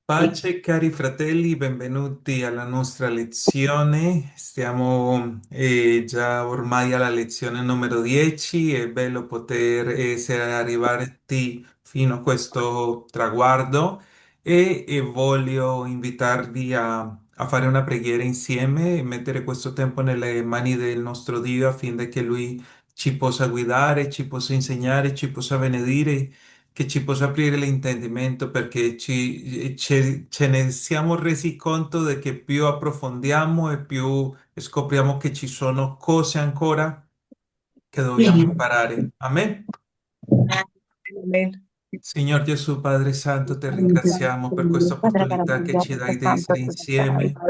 Pace, cari fratelli, benvenuti alla nostra lezione. Stiamo già ormai alla lezione numero 10. È bello poter essere arrivati fino a questo traguardo e voglio invitarvi a fare una preghiera insieme e mettere questo tempo nelle mani del nostro Dio affinché Lui ci possa guidare, ci possa insegnare, ci possa benedire, che ci possa aprire l'intendimento perché ce ne siamo resi conto di che più approfondiamo e più scopriamo che ci sono cose ancora che dobbiamo imparare. Amen. Amen. Signor Gesù, Padre Santo, te ringraziamo per questa Padre opportunità che ci meraviglioso, dai di santo essere tu sei. insieme.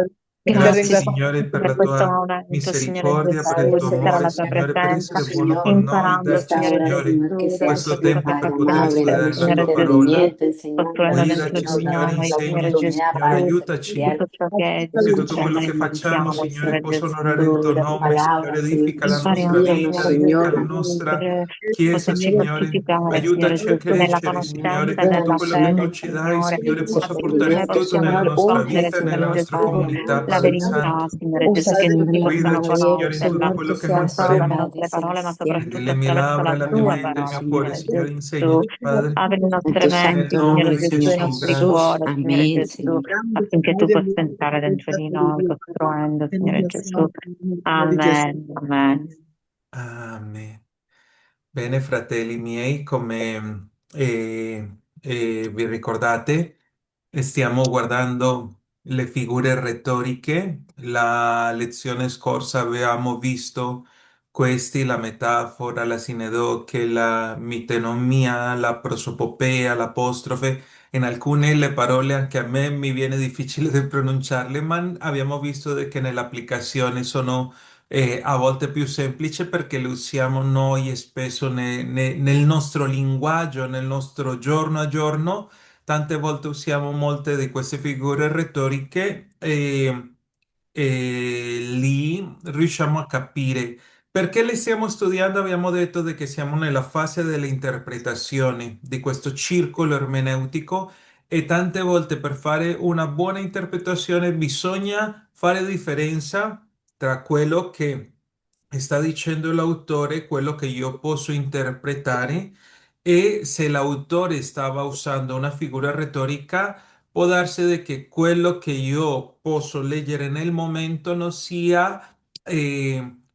E te Grazie, Grazie ringraziamo Signore, per per la questo tua momento, Signore misericordia, per il Gesù, tuo di stare amore, alla tua Signore, per presenza, essere buono con noi, imparando, darci, Signore Signore, Gesù, Señor, que da seas questo tutto ciò tempo che per tu poter sai amable, fare, studiare la Signore tua Gesù, parola. discernimiento, costruendo enseñándonos, dentro Guidaci, di Señor, Signore, noi, la Signore insegnaci, Gesù, oportunidad Signore, para ser aiutaci. especial tutto ciò che Che y tutto quello noi che facciamo, necessitiamo, Signore, Signore possa Gesù. onorare il tuo tu nome, palabra, Signore, Señor, edifica la nostra Impariamo, instruyéndonos, vita, Signore edifica Gesù, la Señor. nostra per Chiesa, poterci Signore. fortificare, Signore Aiutaci a Gesù, nella crescere, Signore, che tutto conoscenza quello che tu Señor, ci dell'Altezza, dai, Signore, Signore, possa portare affinché discernimiento, frutto possiamo nella Señor, nostra usa, rispondere, vita e Signore nella Señor, nostra Gesù, comunità, la Padre verità, Santo. Signore Gesù, usa, che Señor, tutti el possano Guidaci, Signore, in conoscere, tutto Señor, quello que che noi seas attraverso le faremo. sobrado, nostre parole, ma celestial. soprattutto Nelle mie attraverso la labbra, la mia tua mente, il parola, mio cuore, Signore Signore, Gesù. insegnaci, Padre. Apri le En nostre tu menti, santo Signore Nome nombre, di Gesù, e i Señor Gesù, nostri Jesús. grazie. cuori, Signore Amén, Gesù, Señor. affinché tu possa entrare dentro di noi, costruendo, Signore Gesù. Amen, amen. Amen. Bene, fratelli miei, come vi ricordate, stiamo guardando le figure retoriche. La lezione scorsa avevamo visto questi, la metafora, la sinedoche, la mitenomia, la prosopopea, l'apostrofe. In alcune le parole anche a me mi viene difficile di pronunciarle, ma abbiamo visto che nell'applicazione sono a volte più semplice perché le usiamo noi spesso nel nostro linguaggio, nel nostro giorno a giorno. Tante volte usiamo molte di queste figure retoriche e lì riusciamo a capire perché le stiamo studiando. Abbiamo detto che siamo nella fase dell'interpretazione di questo circolo ermeneutico e tante volte per fare una buona interpretazione bisogna fare differenza tra quello che sta dicendo l'autore e quello che io posso interpretare, e se l'autore stava usando una figura retorica, può darsi di che quello che io posso leggere nel momento non sia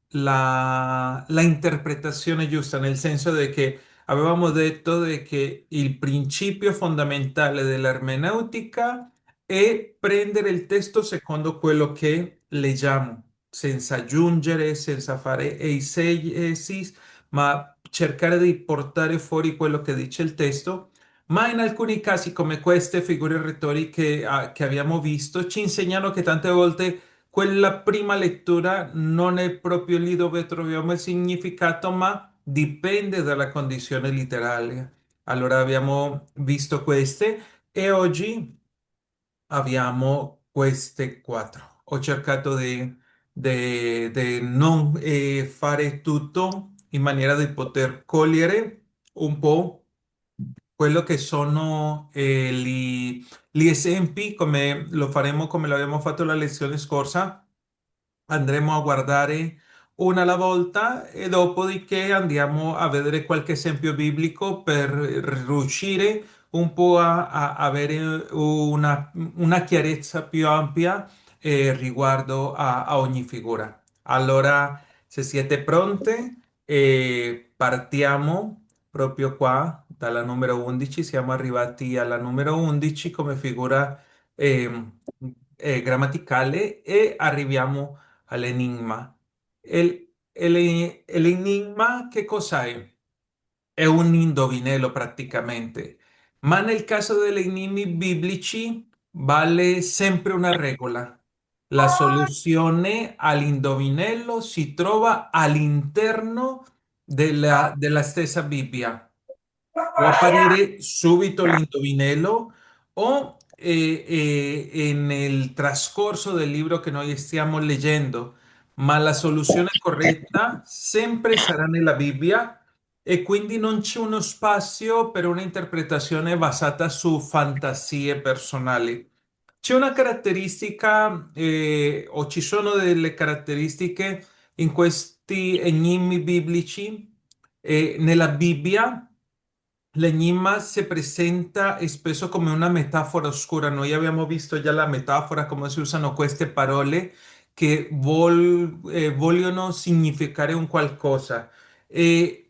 la interpretazione giusta, nel senso di che avevamo detto di che il principio fondamentale dell'ermeneutica è prendere il testo secondo quello che leggiamo, senza aggiungere, senza fare esegesi, ma cercare di portare fuori quello che dice il testo. Ma in alcuni casi, come queste figure retoriche che abbiamo visto, ci insegnano che tante volte quella prima lettura non è proprio lì dove troviamo il significato, ma dipende dalla condizione letterale. Allora abbiamo visto queste e oggi abbiamo queste quattro. Ho cercato di non fare tutto in maniera di poter cogliere un po' quello che sono gli esempi, come lo faremo, come lo abbiamo fatto la lezione scorsa. Andremo a guardare una alla volta e dopodiché andiamo a vedere qualche esempio biblico per riuscire un po' a avere una chiarezza più ampia riguardo a ogni figura. Allora, se siete pronte, partiamo proprio qua dalla numero 11. Siamo arrivati alla numero 11 come figura ehm, grammaticale e arriviamo all'enigma. L'enigma che cosa è? È un indovinello praticamente, ma nel caso degli enigmi biblici vale sempre una regola. La soluzione all'indovinello si trova all'interno della stessa Bibbia. Può apparire subito l'indovinello o nel trascorso del libro che noi stiamo leggendo, ma la soluzione corretta sempre sarà nella Bibbia e quindi non c'è uno spazio per una interpretazione basata su fantasie personali. C'è una caratteristica, o ci sono delle caratteristiche in questi enigmi biblici, nella Bibbia. L'enigma si presenta spesso come una metafora oscura. Noi abbiamo visto già la metafora, come si usano queste parole che vogliono significare un qualcosa. E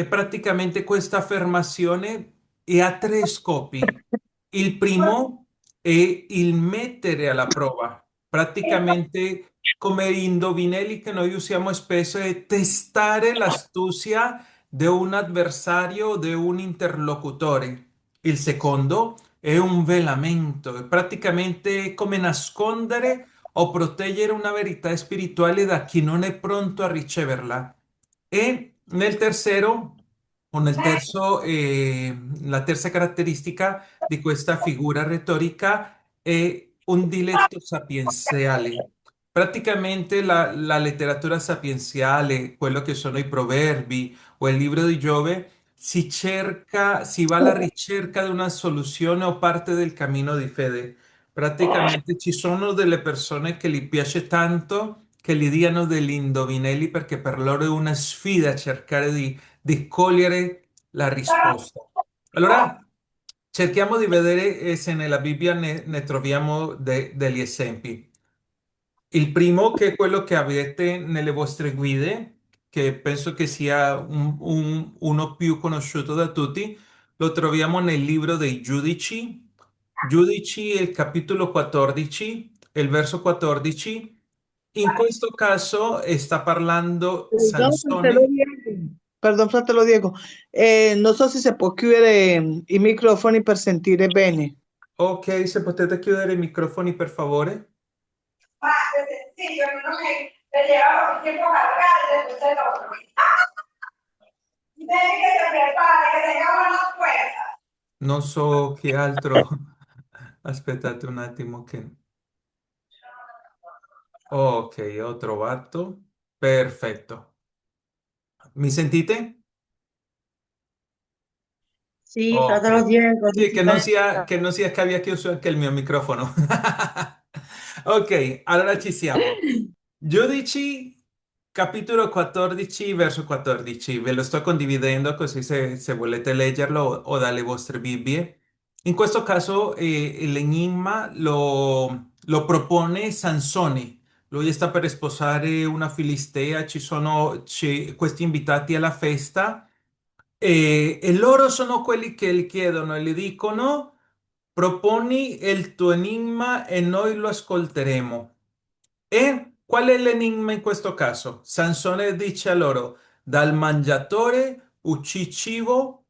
praticamente questa affermazione ha tre scopi. Il primo è il mettere alla prova. Praticamente come indovinelli che noi usiamo spesso è testare l'astuzia di un avversario o di un interlocutore. Il secondo è un velamento, è praticamente come nascondere o proteggere una verità spirituale da chi non è pronto a riceverla. E nel terzo, la terza caratteristica di questa figura retorica è un diletto sapienziale. Praticamente la letteratura sapienziale, quello che sono i proverbi o il libro di Giove, si va alla ricerca di una soluzione o parte del cammino di fede. Praticamente ci sono delle persone che gli piace tanto che gli diano degli indovinelli perché per loro è una sfida cercare di cogliere la risposta. Allora, cerchiamo di vedere se nella Bibbia ne troviamo degli esempi. Il primo, che è quello che avete nelle vostre guide, che penso che sia uno più conosciuto da tutti, lo troviamo nel libro dei Giudici. Giudici, il capitolo 14, il verso 14. In questo caso sta parlando Perdón, fratello Sansone. Diego. Perdon, fratello Diego. Non so se si può chiudere i microfoni per sentire bene. Ok, se potete chiudere i microfoni per favore. Ma sì, io non è vedeva il tempo cargare queste cose. Devi che se prepara, che tengamos las fuerzas. Non so che altro. Aspettate un attimo che... Ok, ho trovato. Perfetto. Mi sentite? Sì, fratello Ok. Diego, Sì, si senta. che non sia che abbia chiuso anche il mio microfono. Ok, allora ci siamo. Giudici, capitolo 14, verso 14. Ve lo sto condividendo così se volete leggerlo o dalle vostre Bibbie. In questo caso l'enigma lo propone Sansone. Lui sta per sposare una filistea, questi invitati alla festa e loro sono quelli che gli chiedono e gli dicono: proponi il tuo enigma e noi lo ascolteremo. E qual è l'enigma in questo caso? Sansone dice a loro: dal mangiatore ucci cibo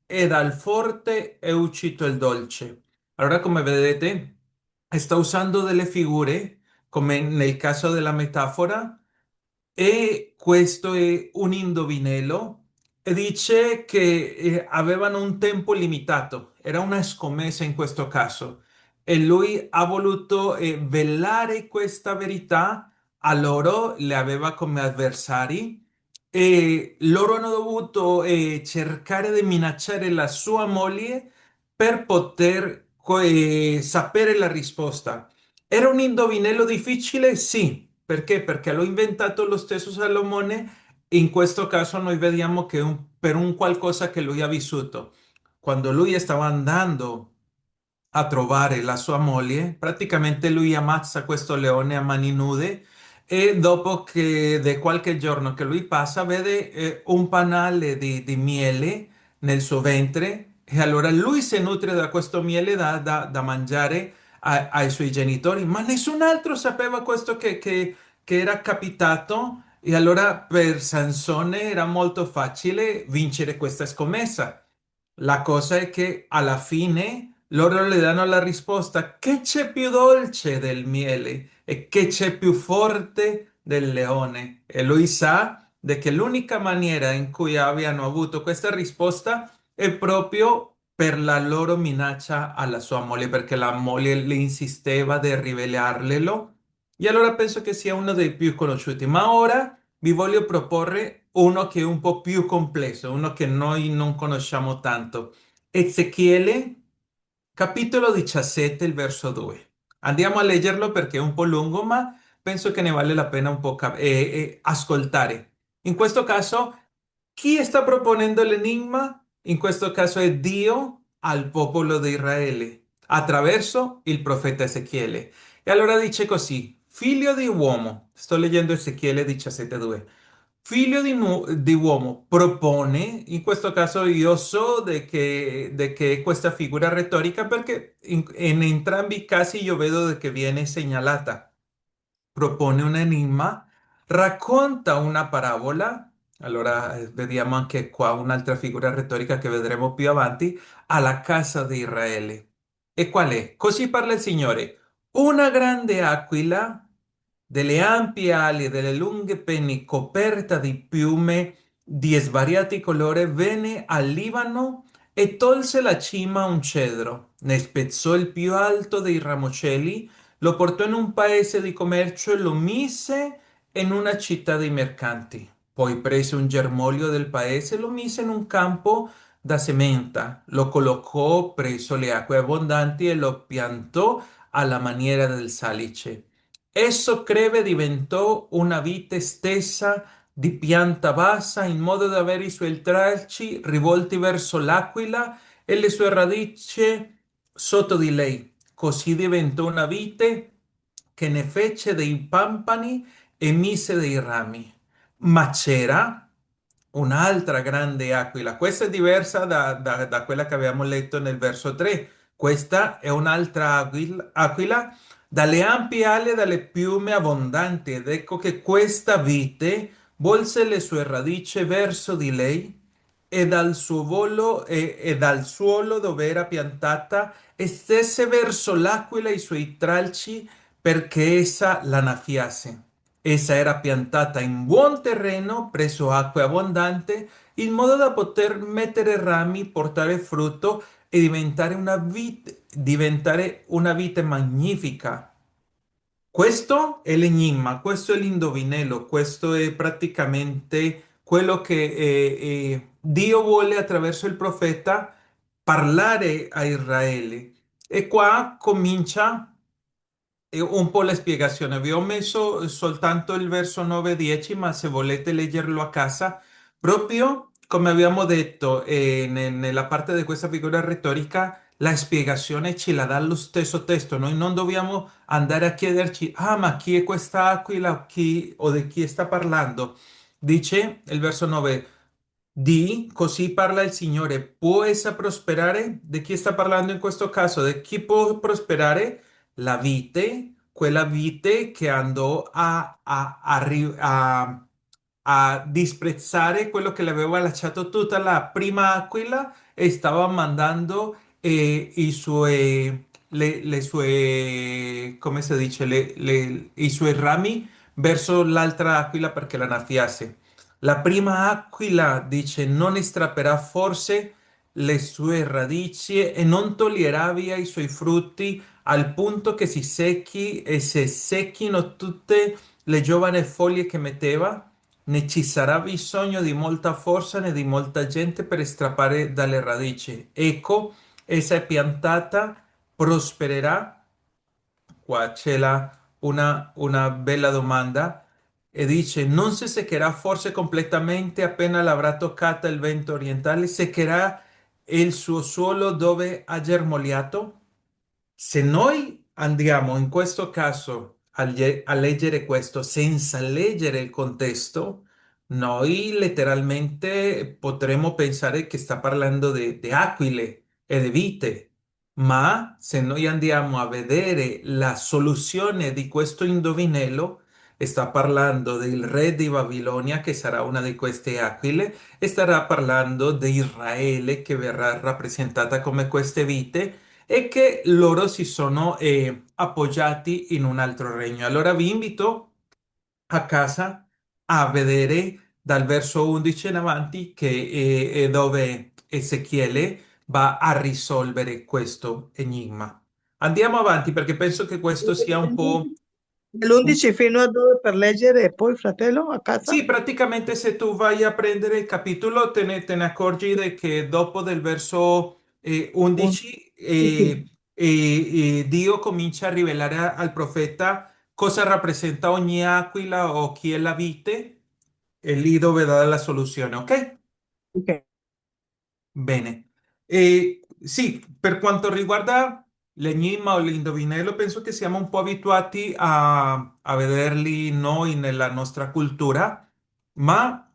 e dal forte è uscito il dolce. Allora, come vedete, sta usando delle figure, come nel caso della metafora, e questo è un indovinello e dice che avevano un tempo limitato, era una scommessa in questo caso e lui ha voluto velare questa verità a loro, le aveva come avversari e loro hanno dovuto cercare di minacciare la sua moglie per poter sapere la risposta. Era un indovinello difficile? Sì. Perché? Perché l'ho inventato lo stesso Salomone. In questo caso noi vediamo che per un qualcosa che lui ha vissuto. Quando lui stava andando a trovare la sua moglie, praticamente lui ammazza questo leone a mani nude e dopo che di qualche giorno che lui passa vede un panale di miele nel suo ventre e allora lui si nutre da questo miele da mangiare ai suoi genitori, ma nessun altro sapeva questo che era capitato e allora per Sansone era molto facile vincere questa scommessa. La cosa è che alla fine loro le danno la risposta: che c'è più dolce del miele e che c'è più forte del leone? E lui sa di che l'unica maniera in cui abbiano avuto questa risposta è proprio per la loro minaccia alla sua moglie, perché la moglie le insisteva di rivelarglielo. E allora penso che sia uno dei più conosciuti. Ma ora vi voglio proporre uno che è un po' più complesso, uno che noi non conosciamo tanto. Ezechiele, capitolo 17, il verso 2. Andiamo a leggerlo perché è un po' lungo, ma penso che ne vale la pena un po' ascoltare. In questo caso, chi sta proponendo l'enigma? In questo caso è Dio al popolo di Israele, attraverso il profeta Ezechiele. E allora dice così, figlio di uomo, sto leggendo Ezechiele 17:2. Figlio di uomo propone, in questo caso io so de che questa figura retorica perché in entrambi i casi io vedo che viene segnalata. Propone un enigma, racconta una parabola, allora vediamo anche qua un'altra figura retorica che vedremo più avanti, alla casa di Israele. E qual è? Così parla il Signore. Una grande aquila, delle ampie ali e delle lunghe penni coperta di piume di svariati colori, venne al Libano e tolse la cima a un cedro, ne spezzò il più alto dei ramoscelli, lo portò in un paese di commercio e lo mise in una città dei mercanti. Poi prese un germoglio del paese e lo mise in un campo da sementa, lo collocò presso le acque abbondanti e lo piantò alla maniera del salice. Esso creve diventò una vite stessa di pianta bassa in modo da avere i suoi tralci rivolti verso l'aquila e le sue radici sotto di lei. Così diventò una vite che ne fece dei pampani e mise dei rami. Ma c'era un'altra grande aquila. Questa è diversa da quella che abbiamo letto nel verso 3. Questa è un'altra aquila dalle ampie ali e dalle piume abbondanti. Ed ecco che questa vite volse le sue radici verso di lei e dal suo volo e dal suolo dove era piantata stesse verso l'aquila i suoi tralci perché essa la annaffiasse. Essa era piantata in buon terreno, presso acque abbondanti, in modo da poter mettere rami, portare frutto e diventare una vite magnifica. Questo è l'enigma, questo è l'indovinello, questo è praticamente quello che Dio vuole attraverso il profeta parlare a Israele. E qua comincia un po' la spiegazione. Vi ho messo soltanto il verso 9 e 10, ma se volete leggerlo a casa, proprio come abbiamo detto nella parte di questa figura retorica, la spiegazione ce la dà lo stesso testo. Noi non dobbiamo andare a chiederci, ah, ma chi è questa aquila o di chi sta parlando? Dice il verso 9. Di, così parla il Signore, può essa prosperare? Di chi sta parlando in questo caso? Di chi può prosperare? La vite, quella vite che andò a disprezzare quello che le aveva lasciato tutta la prima aquila e stava mandando le sue, come si dice, i suoi rami verso l'altra aquila perché la annaffiasse. La prima aquila dice non strapperà forse le sue radici e non toglierà via i suoi frutti al punto che si secchi e se secchino tutte le giovani foglie che metteva, né ci sarà bisogno di molta forza né di molta gente per strappare dalle radici. Ecco, essa è piantata, prospererà. Qua c'è una bella domanda e dice, non si seccherà forse completamente appena l'avrà toccata il vento orientale? Seccherà il suo suolo dove ha germogliato? Se noi andiamo in questo caso a leggere questo senza leggere il contesto, noi letteralmente potremmo pensare che sta parlando di aquile e di vite, ma se noi andiamo a vedere la soluzione di questo indovinello, sta parlando del re di Babilonia che sarà una di queste aquile e starà parlando di Israele che verrà rappresentata come queste vite e che loro si sono appoggiati in un altro regno. Allora vi invito a casa a vedere dal verso 11 in avanti che è dove Ezechiele va a risolvere questo enigma. Andiamo avanti perché penso che questo sia un po' L'11 fino a dove per leggere e poi, fratello, a casa? Sì, praticamente se tu vai a prendere il capitolo te ne accorgi di che dopo del verso 11 11. Dio comincia a rivelare al profeta cosa rappresenta ogni aquila o chi è la vite e lì dove dà la soluzione, ok? Ok. Bene. Sì, per quanto riguarda l'enigma o l'indovinello, penso che siamo un po' abituati a vederli noi nella nostra cultura, ma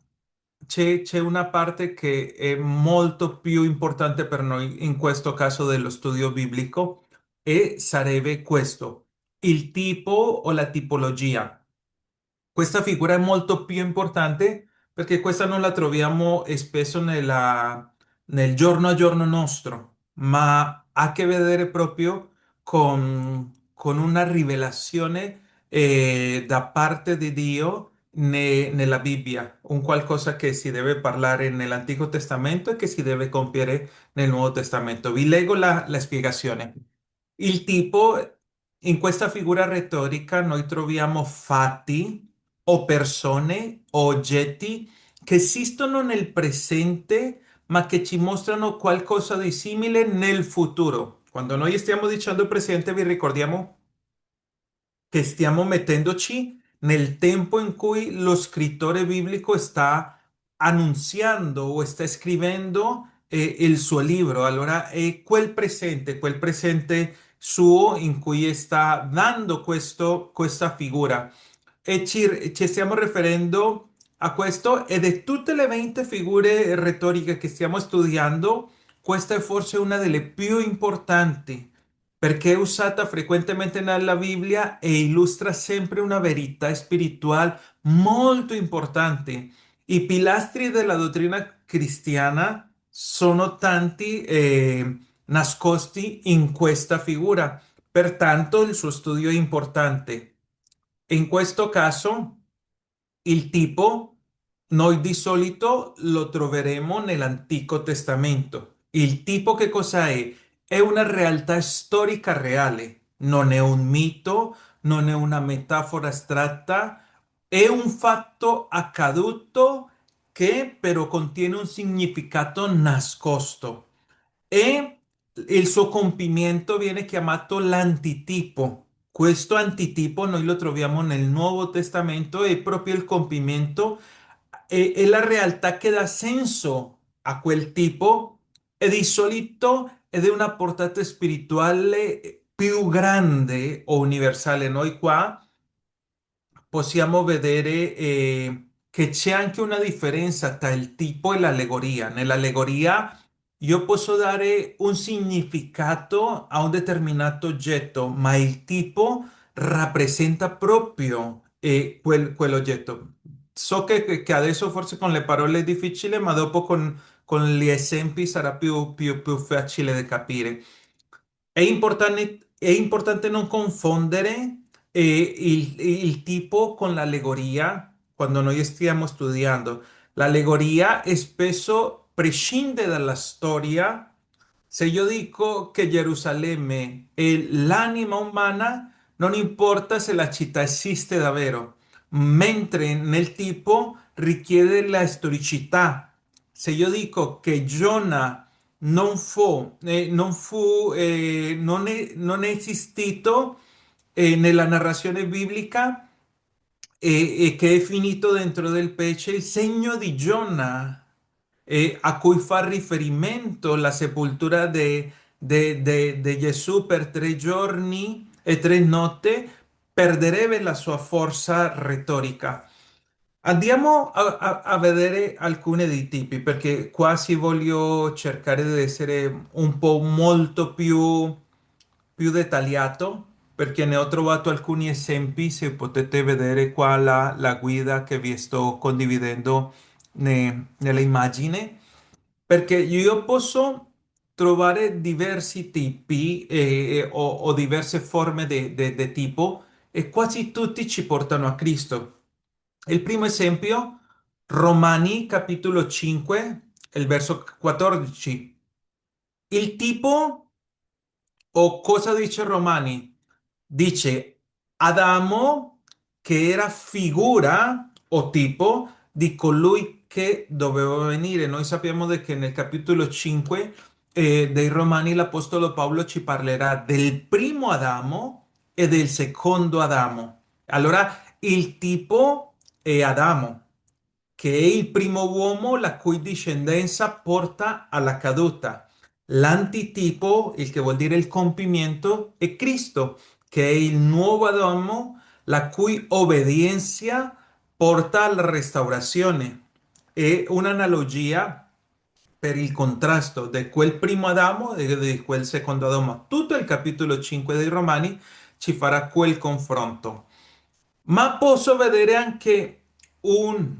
c'è una parte che è molto più importante per noi in questo caso dello studio biblico e sarebbe questo, il tipo o la tipologia. Questa figura è molto più importante perché questa non la troviamo spesso nel giorno a giorno nostro, ma ha a che vedere proprio con una rivelazione da parte di Dio nella Bibbia, un qualcosa che si deve parlare nell'Antico Testamento e che si deve compiere nel Nuovo Testamento. Vi leggo la spiegazione. Il tipo, in questa figura retorica, noi troviamo fatti o persone o oggetti che esistono nel presente, ma che ci mostrano qualcosa di simile nel futuro. Quando noi stiamo dicendo presente, vi ricordiamo che stiamo mettendoci nel tempo in cui lo scrittore biblico sta annunziando o sta scrivendo il suo libro. Allora è quel presente suo in cui sta dando questa figura. E ci stiamo riferendo a questo ed è tutte le 20 figure retoriche che stiamo studiando, questa è forse una delle più importanti perché è usata frequentemente nella Bibbia e illustra sempre una verità spirituale molto importante. I pilastri della dottrina cristiana sono tanti nascosti in questa figura, pertanto il suo studio è importante. In questo caso, il tipo noi di solito lo troveremo nell'Antico Testamento. Il tipo che cosa è? È una realtà storica reale, non è un mito, non è una metafora astratta, è un fatto accaduto che però contiene un significato nascosto e il suo compimento viene chiamato l'antitipo. Questo antitipo noi lo troviamo nel Nuovo Testamento e proprio il compimento è la realtà che dà senso a quel tipo e di solito è di una portata spirituale più grande o universale. Noi qua possiamo vedere che c'è anche una differenza tra il tipo e l'allegoria. Nell'allegoria io posso dare un significato a un determinato oggetto, ma il tipo rappresenta proprio quell'oggetto. So che adesso forse con le parole è difficile, ma dopo con gli esempi sarà più facile da capire. È importante non confondere il tipo con l'allegoria quando noi stiamo studiando. L'allegoria spesso prescinde dalla storia. Se io dico che Gerusalemme è l'anima umana, non importa se la città esiste davvero, mentre nel tipo richiede la storicità. Se io dico che Giona non è esistito nella narrazione biblica e che è finito dentro del pesce, il segno di Giona, a cui fa riferimento la sepoltura di Gesù per 3 giorni e 3 notti, perderebbe la sua forza retorica. Andiamo a vedere alcuni dei tipi, perché quasi voglio cercare di essere un po' molto più dettagliato, perché ne ho trovato alcuni esempi, se potete vedere qua la guida che vi sto condividendo nella immagine, perché io posso trovare diversi tipi o diverse forme di tipo e quasi tutti ci portano a Cristo. Il primo esempio, Romani capitolo 5, il verso 14. Il tipo o cosa dice Romani? Dice Adamo, che era figura o tipo di colui che doveva venire. Noi sappiamo che nel capitolo 5 dei Romani l'Apostolo Paolo ci parlerà del primo Adamo e del secondo Adamo. Allora, il tipo è Adamo, che è il primo uomo la cui discendenza porta alla caduta. L'antitipo, il che vuol dire il compimento, è Cristo, che è il nuovo Adamo, la cui obbedienza porta alla restaurazione. È un'analogia per il contrasto di quel primo Adamo e di quel secondo Adamo. Tutto il capitolo 5 dei Romani ci farà quel confronto. Ma posso vedere anche un,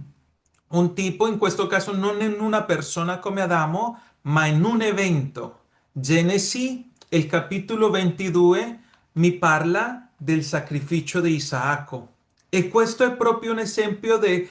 un tipo, in questo caso non in una persona come Adamo, ma in un evento. Genesi, il capitolo 22, mi parla del sacrificio di Isacco. E questo è proprio un esempio di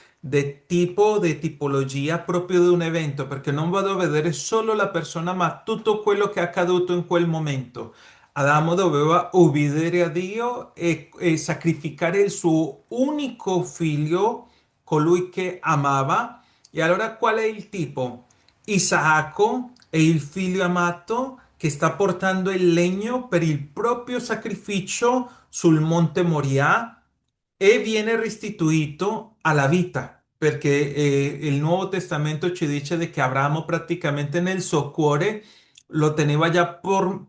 tipologia proprio di un evento, perché non vado a vedere solo la persona, ma tutto quello che è accaduto in quel momento. Adamo doveva obbedire a Dio e sacrificare il suo unico figlio, colui che amava. E allora qual è il tipo? Isacco è il figlio amato che sta portando il legno per il proprio sacrificio sul monte Moriah e viene restituito alla vita, perché il Nuovo Testamento ci dice che Abramo praticamente nel suo cuore lo teneva già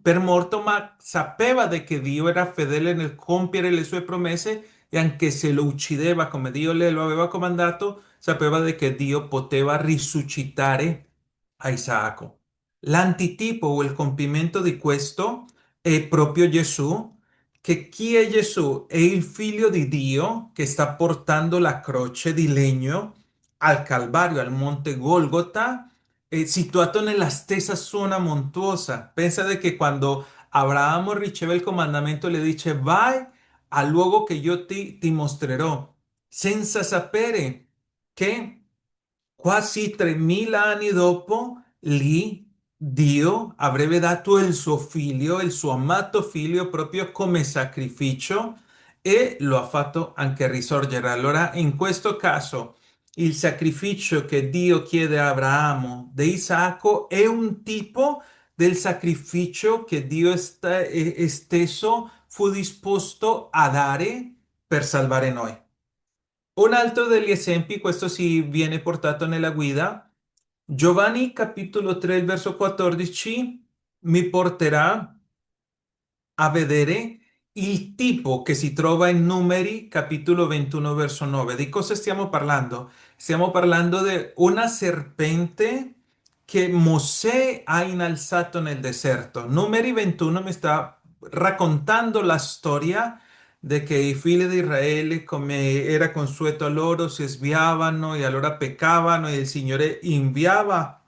per morto, ma sapeva di che Dio era fedele nel compiere le sue promesse e anche se lo uccideva come Dio le lo aveva comandato, sapeva di che Dio poteva risuscitare a Isacco. L'antitipo o il compimento di questo è proprio Gesù, che chi è Gesù? È il figlio di Dio che sta portando la croce di legno al Calvario, al monte Golgota, situato nella stessa zona montuosa. Pensa de che quando Abramo riceve il comandamento le dice vai al luogo che io ti mostrerò, senza sapere che quasi 3000 anni dopo, lì Dio avrebbe dato il suo amato figlio, proprio come sacrificio e lo ha fatto anche risorgere. Allora, in questo caso, il sacrificio che Dio chiede a Abramo di Isacco è un tipo del sacrificio che Dio stesso fu disposto a dare per salvare noi. Un altro degli esempi, questo si viene portato nella guida, Giovanni capitolo 3, il verso 14, mi porterà a vedere il tipo che si trova in Numeri capitolo 21, verso 9. Di cosa stiamo parlando? Stiamo parlando di una serpente che Mosè ha innalzato nel deserto. Numeri 21 mi sta raccontando la storia di che i figli di Israele, come era consueto a loro, si sviavano e allora peccavano e il Signore inviava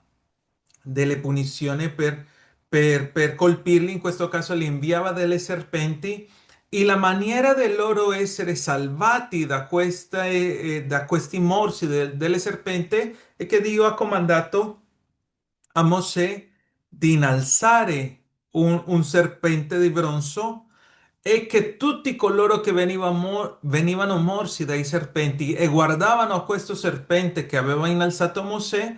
delle punizioni per colpirli, in questo caso li inviava delle serpenti e la maniera di loro essere salvati da questi morsi delle serpenti è che Dio ha comandato a Mosè di innalzare un serpente di bronzo e che tutti coloro che venivano morsi dai serpenti e guardavano a questo serpente che aveva innalzato Mosè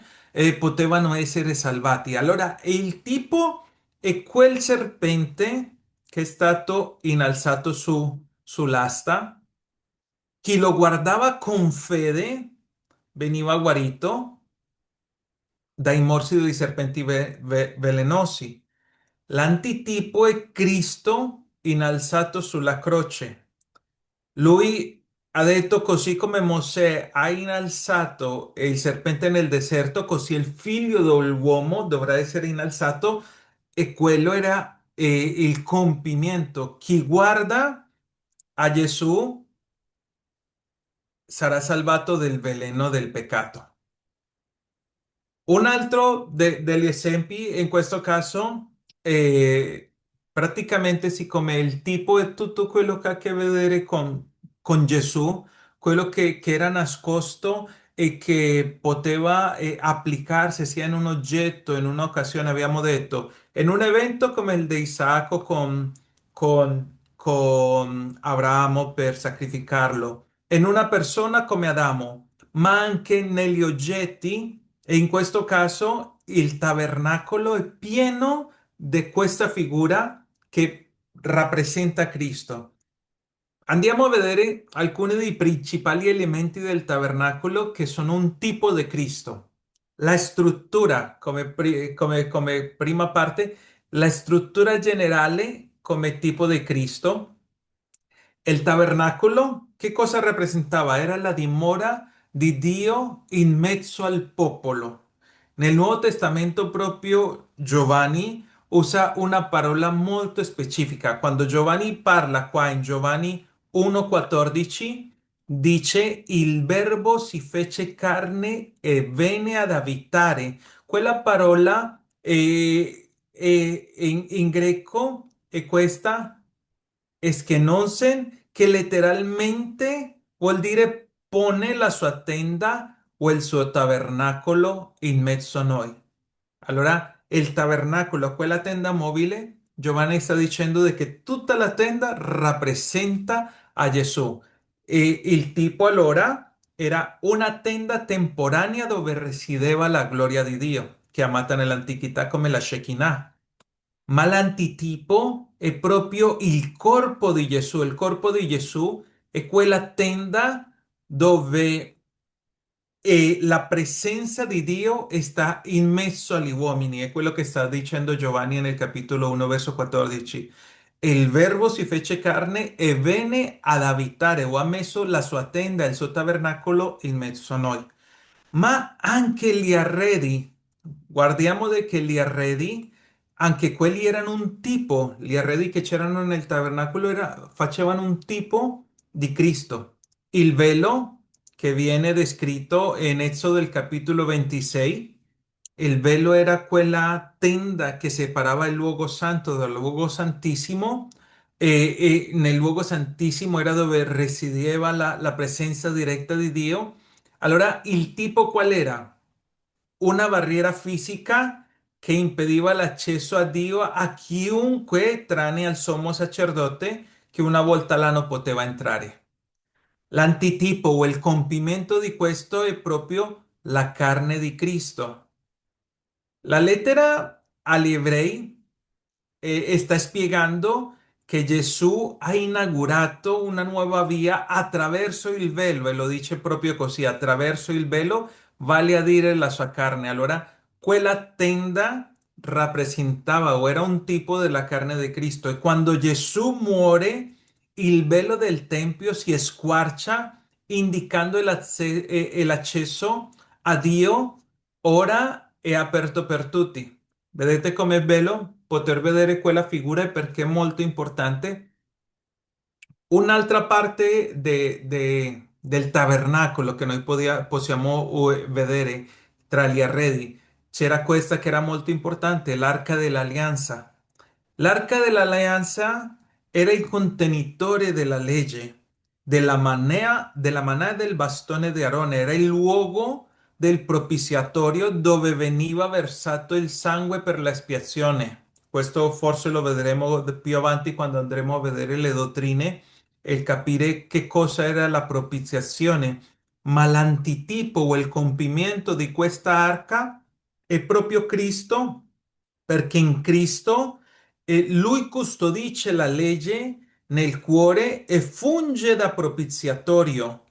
potevano essere salvati. Allora, il tipo è quel serpente che è stato innalzato sull'asta. Chi lo guardava con fede veniva guarito dai morsi dei serpenti velenosi. L'antitipo è Cristo innalzato sulla croce. Lui ha detto così come Mosè ha innalzato il serpente nel deserto, così il figlio dell'uomo dovrà essere innalzato e quello era il compimento. Chi guarda a Gesù sarà salvato del veleno del peccato. Un altro degli esempi, in questo caso, praticamente siccome il tipo è tutto quello che ha a che vedere con Gesù, quello che era nascosto e che poteva applicarsi sia in un oggetto, in un'occasione, abbiamo detto, in un evento come il di Isacco con Abramo per sacrificarlo. In una persona come Adamo, ma anche negli oggetti, e in questo caso il tabernacolo è pieno di questa figura che rappresenta Cristo. Andiamo a vedere alcuni dei principali elementi del tabernacolo che sono un tipo di Cristo. La struttura come prima parte, la struttura generale come tipo di Cristo. Il tabernacolo, che cosa rappresentava? Era la dimora di Dio in mezzo al popolo. Nel Nuovo Testamento proprio Giovanni usa una parola molto specifica. Quando Giovanni parla qua in Giovanni 1,14, dice il verbo si fece carne e venne ad abitare. Quella parola in greco è questa Skenosen, che letteralmente vuol dire pone la sua tenda o il suo tabernacolo in mezzo a noi. Allora, il tabernacolo, quella tenda mobile, Giovanni sta dicendo di che tutta la tenda rappresenta a Gesù. E il tipo allora era una tenda temporanea dove risiedeva la gloria di Dio, chiamata nell'antichità come la Shekinah. Ma l'antitipo è proprio il corpo di Gesù. Il corpo di Gesù è quella tenda dove la presenza di Dio sta in mezzo agli uomini. È quello che sta dicendo Giovanni nel capitolo 1, verso 14. Il verbo si fece carne e venne ad abitare o ha messo la sua tenda, il suo tabernacolo in mezzo a noi. Ma anche gli arredi, guardiamo di che gli arredi, anche quelli erano un tipo, gli arredi che c'erano nel tabernacolo facevano un tipo di Cristo. Il velo che viene descritto in Esodo del capitolo 26, il velo era quella tenda che separava il luogo santo dal luogo santissimo e nel luogo santissimo era dove risiedeva la presenza diretta di Dio. Allora, il tipo qual era? Una barriera fisica che impediva l'accesso a Dio a chiunque, tranne al sommo sacerdote, che una volta all'anno poteva entrare. L'antitipo o il compimento di questo è proprio la carne di Cristo. La lettera agli ebrei sta spiegando che Gesù ha inaugurato una nuova via attraverso il velo, e lo dice proprio così, attraverso il velo, vale a dire la sua carne. Allora, quella tenda rappresentava o era un tipo della carne di Cristo, e quando Gesù muore, il velo del tempio si squarcia, indicando l'accesso a Dio ora è aperto per tutti. Vedete com'è bello poter vedere quella figura e perché è molto importante. Un'altra parte del tabernacolo che noi possiamo vedere tra gli arredi, c'era questa che era molto importante, l'arca dell'alleanza. L'arca dell'alleanza era il contenitore della legge, della manà del bastone di Aarone, era il luogo del propiziatorio dove veniva versato il sangue per la espiazione. Questo forse lo vedremo più avanti quando andremo a vedere le dottrine e capire che cosa era la propiziazione. Ma l'antitipo o il compimento di questa arca è proprio Cristo, perché in Cristo lui custodisce la legge nel cuore e funge da propiziatorio,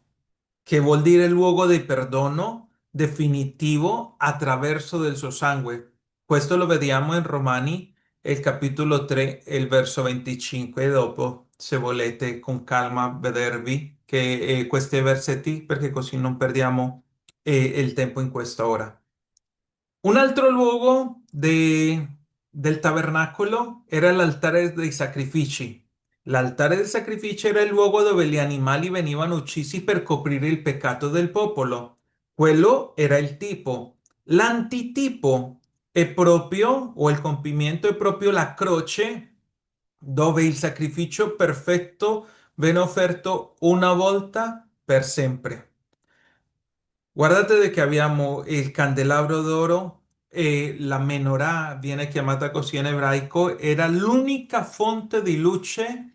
che vuol dire luogo di perdono definitivo attraverso del suo sangue. Questo lo vediamo in Romani, il capitolo 3, il verso 25, e dopo, se volete con calma vedervi che, questi versetti, perché così non perdiamo il tempo in questa ora. Un altro luogo del tabernacolo era l'altare dei sacrifici. L'altare dei sacrifici era il luogo dove gli animali venivano uccisi per coprire il peccato del popolo. Quello era il tipo. L'antitipo è proprio, o il compimento è proprio la croce, dove il sacrificio perfetto viene offerto una volta per sempre. Guardate che abbiamo il candelabro d'oro e la menorah, viene chiamata così in ebraico, era l'unica fonte di luce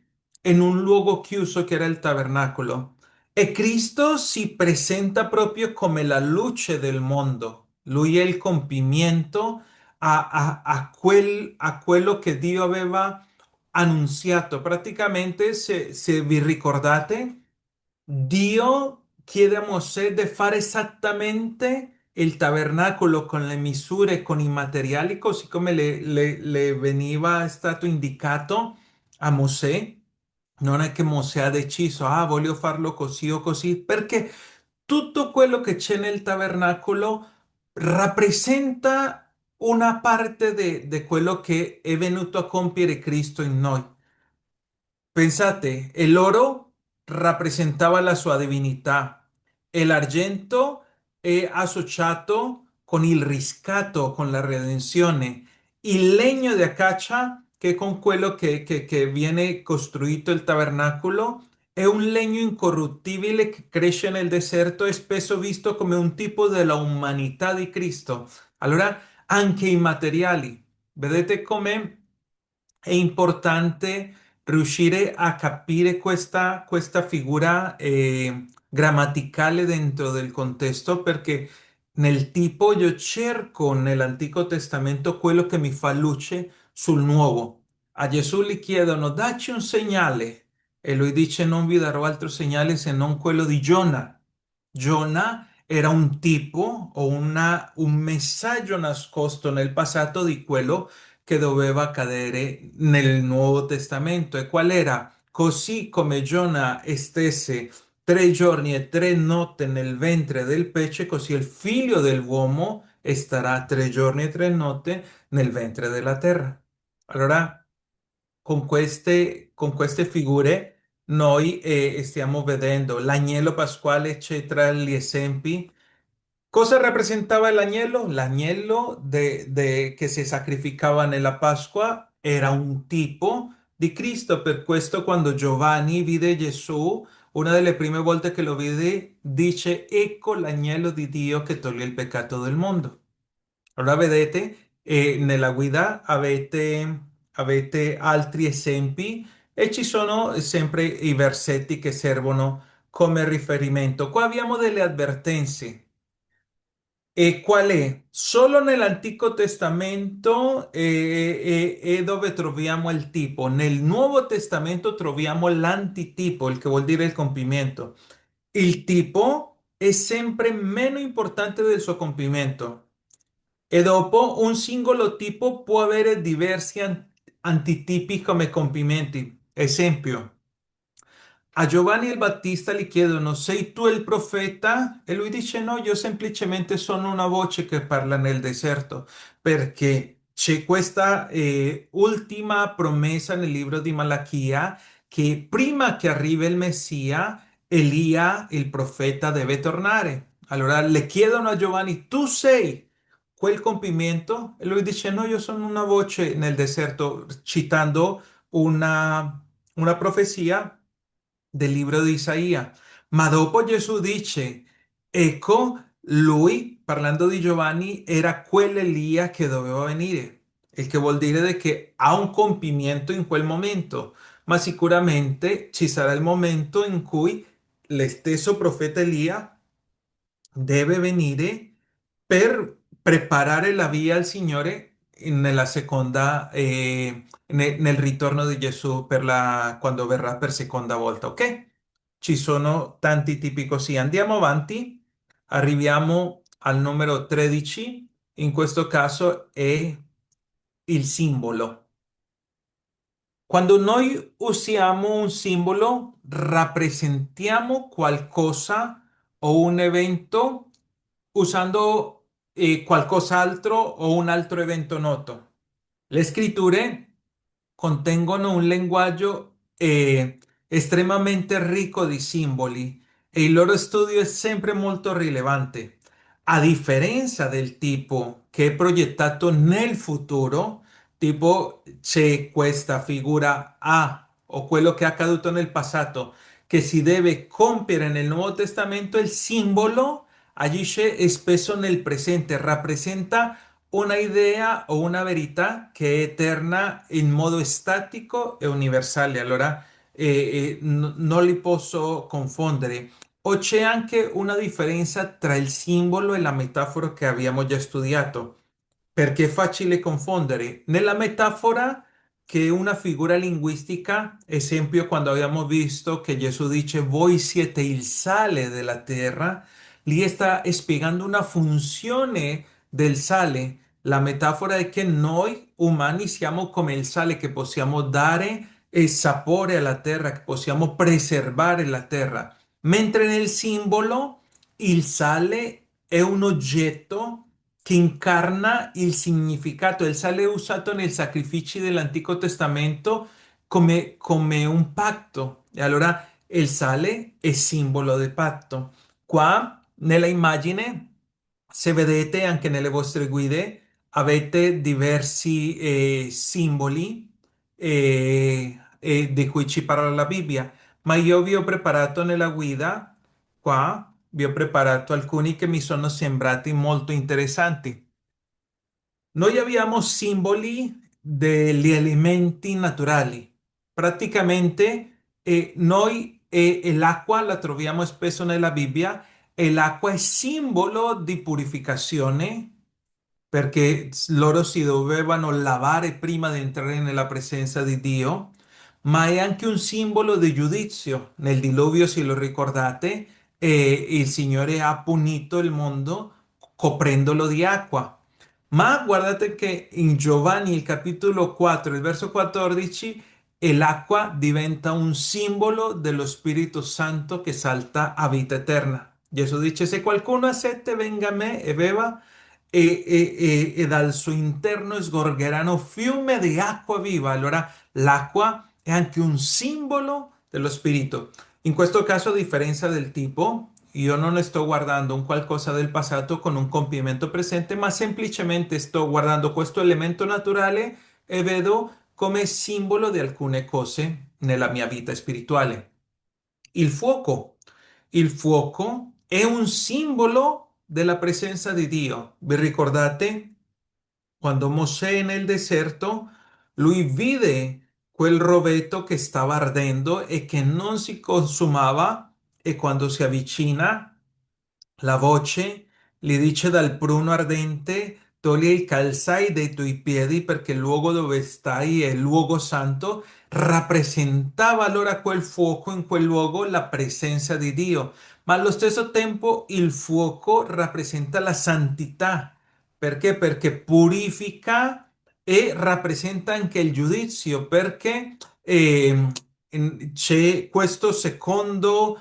in un luogo chiuso che era il tabernacolo. E Cristo si presenta proprio come la luce del mondo. Lui è il compimento a quello che Dio aveva annunziato. Praticamente, se vi ricordate, Dio chiede a Mosè di fare esattamente il tabernacolo con le misure, con i materiali, così come le veniva stato indicato a Mosè. Non è che Mosè ha deciso, ah, voglio farlo così o così, perché tutto quello che c'è nel tabernacolo rappresenta una parte di quello che è venuto a compiere Cristo in noi. Pensate, el oro rappresentava la sua divinità e l'argento è associato con il riscatto, con la redenzione. Il legno di acacia, che è con quello che viene costruito il tabernacolo, è un legno incorruttibile che cresce nel deserto e spesso visto come un tipo della umanità di Cristo. Allora, anche i materiali, vedete come è importante riuscire a capire questa figura grammaticale dentro del contesto perché nel tipo io cerco nell'Antico Testamento quello che mi fa luce sul nuovo. A Gesù gli chiedono, dacci un segnale e lui dice, non vi darò altro segnale se non quello di Giona. Giona era un tipo o un messaggio nascosto nel passato di quello che doveva accadere nel Nuovo Testamento. E qual era? Così come Giona stesse 3 giorni e 3 notti nel ventre del pesce, così il figlio dell'uomo starà 3 giorni e 3 notti nel ventre della terra. Allora, con queste figure noi stiamo vedendo l'agnello pasquale, c'è tra gli esempi. Cosa rappresentava l'agnello? L'agnello che si sacrificava nella Pasqua era un tipo di Cristo. Per questo, quando Giovanni vide Gesù, una delle prime volte che lo vide, dice: Ecco l'agnello di Dio che toglie il peccato del mondo. Allora, vedete, nella guida avete altri esempi e ci sono sempre i versetti che servono come riferimento. Qua abbiamo delle avvertenze. E qual è? Solo nell'Antico Testamento è dove troviamo il tipo. Nel Nuovo Testamento troviamo l'antitipo, il che vuol dire il compimento. Il tipo è sempre meno importante del suo compimento. E dopo un singolo tipo può avere diversi antitipi come compimenti. Esempio. A Giovanni il Battista gli chiedono, sei tu il profeta? E lui dice, no, io semplicemente sono una voce che parla nel deserto, perché c'è questa ultima promessa nel libro di Malachia che prima che arrivi il Messia, Elia, il profeta, deve tornare. Allora le chiedono a Giovanni, tu sei quel compimento? E lui dice, no, io sono una voce nel deserto, citando una profezia del libro di Isaia. Ma dopo Gesù dice, ecco, lui, parlando di Giovanni, era quell'Elia che doveva venire, il che vuol dire che ha un compimento in quel momento, ma sicuramente ci sarà il momento in cui lo stesso profeta Elia deve venire per preparare la via al Signore nella seconda, nel ritorno di Gesù quando verrà per seconda volta, ok? Ci sono tanti tipi così. Andiamo avanti, arriviamo al numero 13, in questo caso è il simbolo. Quando noi usiamo un simbolo, rappresentiamo qualcosa o un evento usando qualcos'altro o un altro evento noto. Le scritture contengono un linguaggio estremamente ricco di simboli e il loro studio è sempre molto rilevante. A differenza del tipo che è proiettato nel futuro, tipo c'è questa figura A o quello che è accaduto nel passato che si deve compiere nel Nuovo Testamento, il simbolo agisce spesso nel presente, rappresenta una idea o una verità che è eterna in modo statico e universale. Allora, non li posso confondere. O c'è anche una differenza tra il simbolo e la metafora che abbiamo già studiato, perché è facile confondere. Nella metafora, che è una figura linguistica, esempio quando abbiamo visto che Gesù dice, voi siete il sale della terra, lì sta spiegando una funzione del sale. La metafora è che noi umani siamo come il sale che possiamo dare sapore alla terra, che possiamo preservare la terra, mentre nel simbolo il sale è un oggetto che incarna il significato. Il sale è usato nei sacrifici dell'Antico Testamento come un patto, e allora il sale è simbolo del patto. Qua nella immagine, se vedete anche nelle vostre guide, avete diversi simboli di cui ci parla la Bibbia, ma io vi ho preparato nella guida, qua vi ho preparato alcuni che mi sono sembrati molto interessanti. Noi abbiamo simboli degli elementi naturali. Praticamente l'acqua la troviamo spesso nella Bibbia e l'acqua è simbolo di purificazione perché loro si dovevano lavare prima di entrare nella presenza di Dio, ma è anche un simbolo di giudizio. Nel diluvio, se lo ricordate, il Signore ha punito il mondo coprendolo di acqua. Ma guardate che in Giovanni, il capitolo 4, il verso 14, e l'acqua diventa un simbolo dello Spirito Santo che salta a vita eterna. Gesù dice, se qualcuno ha sete, venga a me e beva e dal suo interno sgorgeranno fiume di acqua viva. Allora l'acqua è anche un simbolo dello spirito. In questo caso, a differenza del tipo, io non sto guardando un qualcosa del passato con un compimento presente, ma semplicemente sto guardando questo elemento naturale e vedo come simbolo di alcune cose nella mia vita spirituale. Il fuoco. Il fuoco è un simbolo della presenza di Dio. Vi ricordate? Quando Mosè nel deserto, lui vide quel rovetto che stava ardendo e che non si consumava e quando si avvicina, la voce gli dice dal pruno ardente, togli il calzai dai tuoi piedi perché il luogo dove stai è il luogo santo. Rappresentava allora quel fuoco in quel luogo la presenza di Dio, ma allo stesso tempo il fuoco rappresenta la santità. Perché? Perché purifica e rappresenta anche il giudizio, perché c'è questo secondo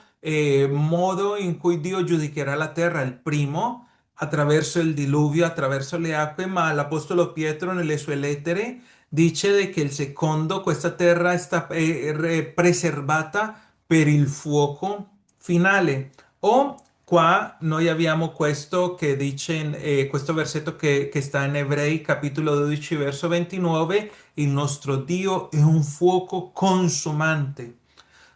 modo in cui Dio giudicherà la terra, il primo attraverso il diluvio, attraverso le acque, ma l'Apostolo Pietro nelle sue lettere dice che il secondo, questa terra sta preservata per il fuoco finale. O qua noi abbiamo questo che dice, questo versetto che sta in Ebrei capitolo 12 verso 29, il nostro Dio è un fuoco consumante.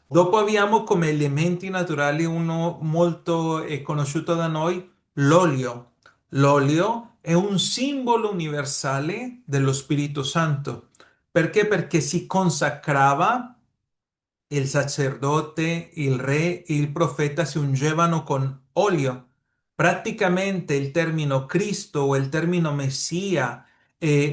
Dopo abbiamo come elementi naturali uno molto conosciuto da noi, l'olio. L'olio è un simbolo universale dello Spirito Santo. Perché? Perché si consacrava il sacerdote, il re e il profeta si ungevano con olio. Praticamente il termine Cristo o il termine Messia,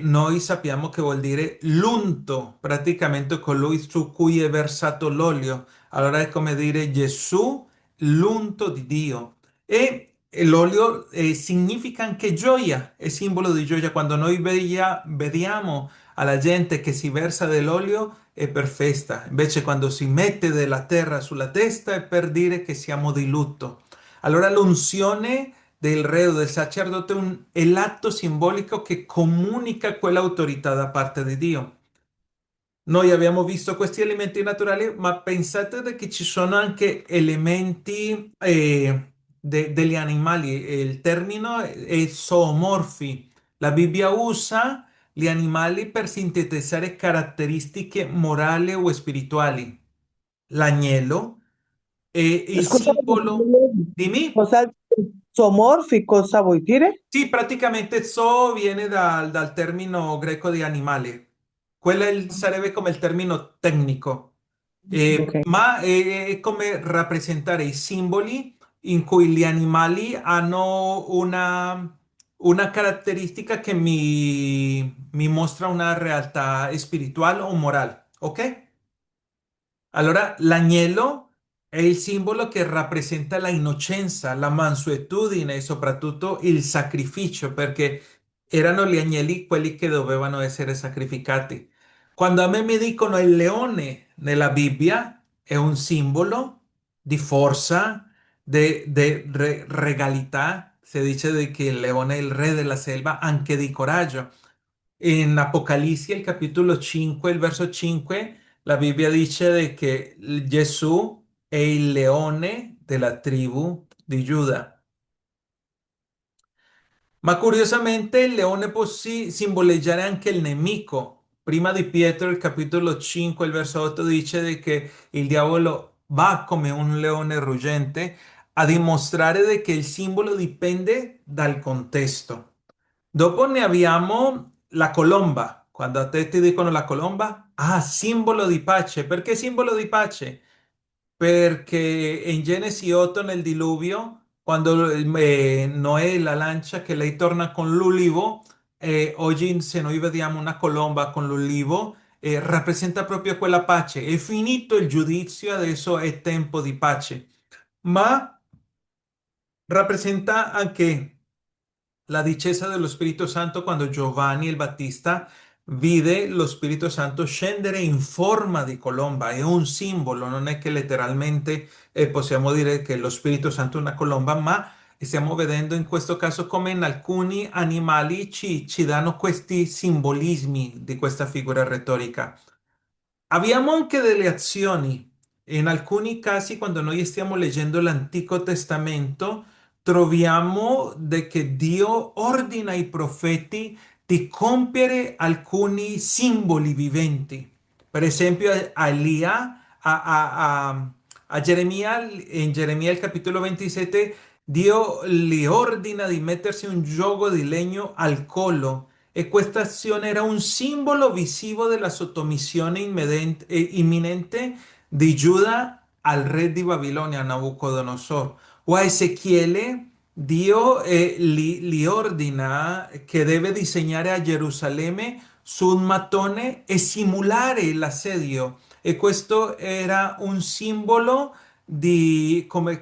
noi sappiamo che vuol dire l'unto, praticamente colui su cui è versato l'olio. Allora è come dire Gesù, l'unto di Dio. E l'olio significa anche gioia, è simbolo di gioia. Quando noi vediamo alla gente che si versa dell'olio, è per festa. Invece quando si mette della terra sulla testa è per dire che siamo di lutto. Allora l'unzione del re o del sacerdote è l'atto simbolico che comunica quell'autorità da parte di Dio. Noi abbiamo visto questi elementi naturali, ma pensate che ci sono anche elementi degli animali. Il termine è zoomorfi. La Bibbia usa gli animali per sintetizzare caratteristiche morali o spirituali. L'agnello è il Scusa, simbolo. Dimmi? cosa zoomorfi, cosa vuol dire? Sì, praticamente zoo viene dal termine greco di animali. Sarebbe come il termine tecnico. Ok. Ma è come rappresentare i simboli in cui gli animali hanno una caratteristica che mi mostra una realtà spirituale o morale, ok? Allora, l'agnello è il simbolo che rappresenta la innocenza, la mansuetudine e soprattutto il sacrificio, perché erano gli agnelli quelli che dovevano essere sacrificati. Quando a me mi dicono il leone nella Bibbia, è un simbolo di forza, di regalità. Si dice di che il leone è il re della selva, anche di coraggio. In Apocalisse, il capitolo 5, il verso 5, la Bibbia dice de che Gesù è il leone della tribù di Giuda. Ma curiosamente il leone può simboleggiare anche il nemico. Prima di Pietro, il capitolo 5, il verso 8 dice de che il diavolo va come un leone ruggente a dimostrare de che il simbolo dipende dal contesto. Dopo ne abbiamo la colomba. Quando a te ti dicono la colomba, ah, simbolo di pace. Perché simbolo di pace? Perché in Genesi 8 nel diluvio, quando Noè la lancia che lei torna con l'ulivo, oggi se noi vediamo una colomba con l'ulivo, rappresenta proprio quella pace. È finito il giudizio, adesso è tempo di pace. Ma rappresenta anche la discesa dello Spirito Santo quando Giovanni il Battista vide lo Spirito Santo scendere in forma di colomba, è un simbolo, non è che letteralmente possiamo dire che lo Spirito Santo è una colomba, ma stiamo vedendo in questo caso come in alcuni animali ci danno questi simbolismi di questa figura retorica. Abbiamo anche delle azioni. In alcuni casi, quando noi stiamo leggendo l'Antico Testamento, troviamo che Dio ordina ai profeti di compiere alcuni simboli viventi. Per esempio, a Elia, a Geremia, in Geremia il capitolo 27, Dio gli ordina di mettersi un gioco di legno al collo e questa azione era un simbolo visivo della sottomissione imminente di Giuda al re di Babilonia, Nabucodonosor. O a Ezechiele, Dio gli ordina che deve disegnare a Gerusalemme su un mattone e simulare l'assedio. E questo era un simbolo di come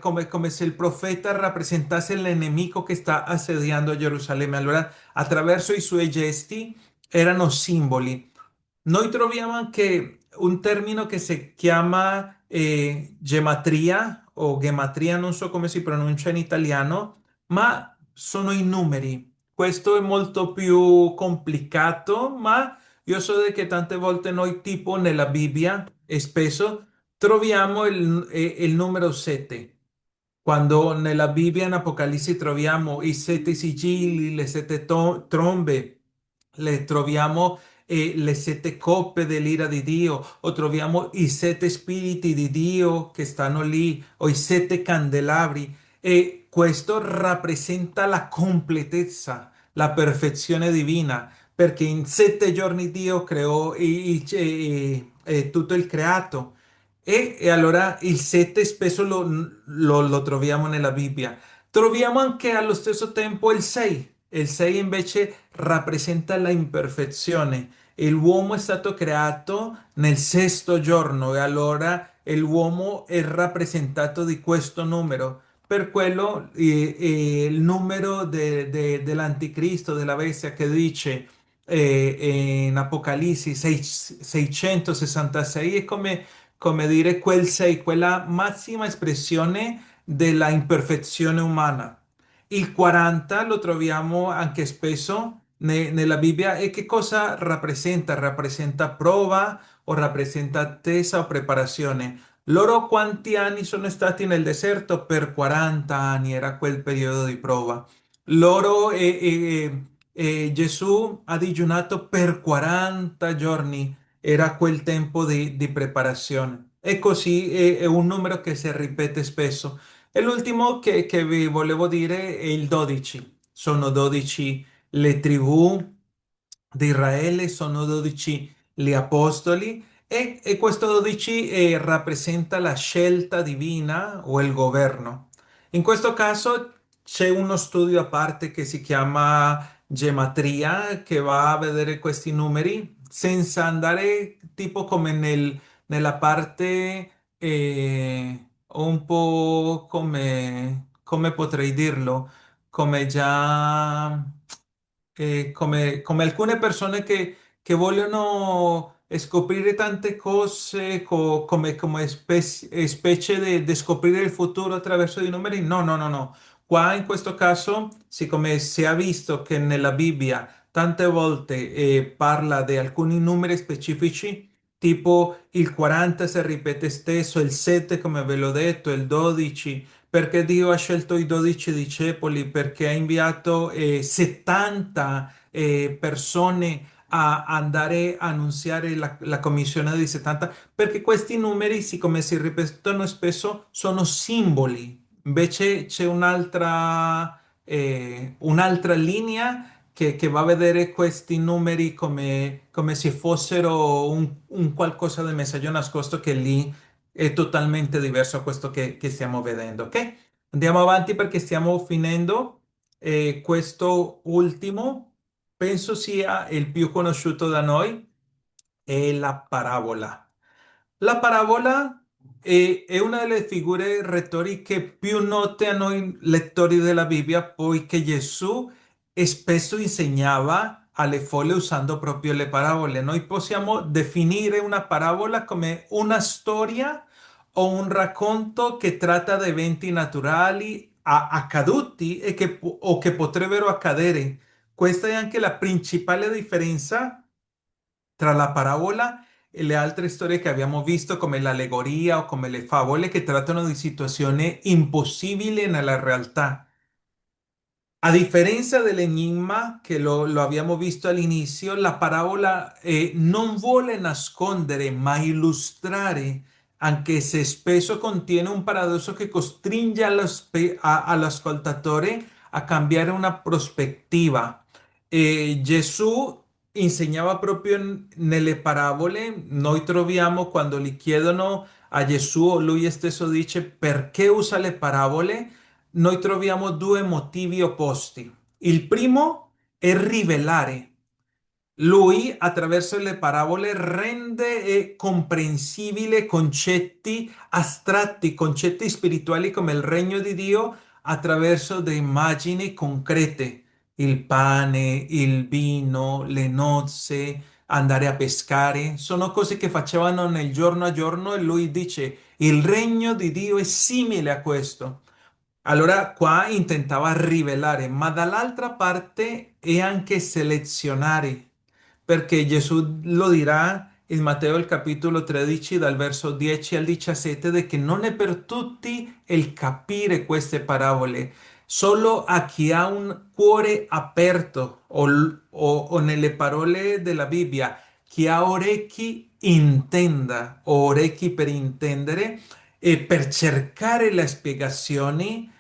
se il profeta rappresentasse l'enemico che sta assediando Gerusalemme. Allora, attraverso i suoi gesti erano simboli. Noi troviamo anche un termine che si chiama gematria o gematria, non so come si pronuncia in italiano, ma sono i numeri. Questo è molto più complicato, ma io so che tante volte noi, tipo nella Bibbia, e spesso troviamo il numero 7. Quando nella Bibbia in Apocalisse troviamo i sette sigilli, le sette trombe, le troviamo le sette coppe dell'ira di Dio, o troviamo i sette spiriti di Dio che stanno lì, o i sette candelabri, e questo rappresenta la completezza, la perfezione divina, perché in 7 giorni Dio creò tutto il creato. E allora il 7 spesso lo troviamo nella Bibbia. Troviamo anche allo stesso tempo il 6. Il 6 invece rappresenta la imperfezione. L'uomo è stato creato nel sesto giorno e allora l'uomo è rappresentato di questo numero. Per quello il numero dell'anticristo, della bestia che dice in Apocalisse 666 è come dire quel 6, quella massima espressione della imperfezione umana. Il 40 lo troviamo anche spesso nella Bibbia e che cosa rappresenta? Rappresenta prova o rappresenta attesa o preparazione. Loro quanti anni sono stati nel deserto? Per 40 anni era quel periodo di prova. Loro Gesù ha digiunato per 40 giorni, era quel tempo di preparazione. E così è un numero che si ripete spesso. E l'ultimo che vi volevo dire è il 12. Sono 12 le tribù di Israele, sono 12 gli apostoli E questo 12 rappresenta la scelta divina o il governo. In questo caso c'è uno studio a parte che si chiama gematria, che va a vedere questi numeri senza andare tipo come nella parte un po' come potrei dirlo, come già come alcune persone che vogliono scoprire tante cose come specie di scoprire il futuro attraverso i numeri. No, no, no, no. Qua in questo caso, siccome si è visto che nella Bibbia tante volte parla di alcuni numeri specifici, tipo il 40 si ripete stesso, il 7 come ve l'ho detto, il 12, perché Dio ha scelto i 12 discepoli, perché ha inviato 70 persone a andare a annunziare la commissione di 70, perché questi numeri, siccome si ripetono spesso, sono simboli. Invece c'è un'altra linea che va a vedere questi numeri come se fossero un qualcosa di messaggio nascosto che lì è totalmente diverso a questo che stiamo vedendo, ok? Andiamo avanti perché stiamo finendo. Questo ultimo penso sia il più conosciuto da noi, è la parabola. La parabola è una delle figure retoriche più note a noi lettori della Bibbia, poiché Gesù spesso insegnava alle folle usando proprio le parabole. Noi possiamo definire una parabola come una storia o un racconto che tratta di eventi naturali accaduti o che potrebbero accadere. Questa è anche la principale differenza tra la parabola e le altre storie che abbiamo visto, come l'allegoria o come le favole, che trattano di situazioni impossibili nella realtà. A differenza dell'enigma che lo abbiamo visto all'inizio, la parabola non vuole nascondere ma illustrare, anche se spesso contiene un paradosso che costringe all'ascoltatore a cambiare una prospettiva. Gesù insegnava proprio nelle parabole, noi troviamo quando gli chiedono a Gesù, lui stesso dice perché usa le parabole, noi troviamo due motivi opposti. Il primo è rivelare. Lui, attraverso le parabole, rende comprensibile concetti astratti, concetti spirituali come il regno di Dio, attraverso delle immagini concrete. Il pane, il vino, le nozze, andare a pescare, sono cose che facevano nel giorno a giorno e lui dice, il regno di Dio è simile a questo. Allora qua intentava rivelare, ma dall'altra parte è anche selezionare, perché Gesù lo dirà in Matteo il capitolo 13 dal verso 10 al 17, di che non è per tutti il capire queste parabole, solo a chi ha un cuore aperto o nelle parole della Bibbia, chi ha orecchi intenda o orecchi per intendere e per cercare le spiegazioni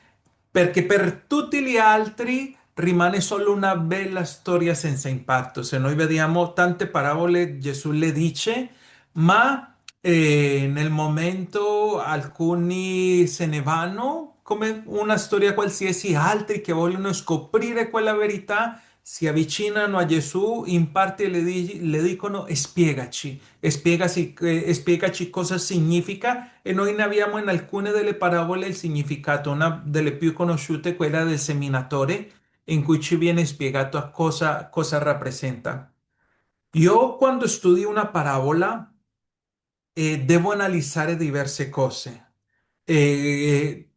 perché per tutti gli altri rimane solo una bella storia senza impatto. Se noi vediamo tante parabole, Gesù le dice, ma nel momento alcuni se ne vanno come una storia qualsiasi, altri che vogliono scoprire quella verità si avvicinano a Gesù, in parte le dicono spiegaci cosa significa e noi ne abbiamo in alcune delle parabole il significato, una delle più conosciute è quella del seminatore, in cui ci viene spiegato a cosa rappresenta. Io quando studio una parabola devo analizzare diverse cose. Eh,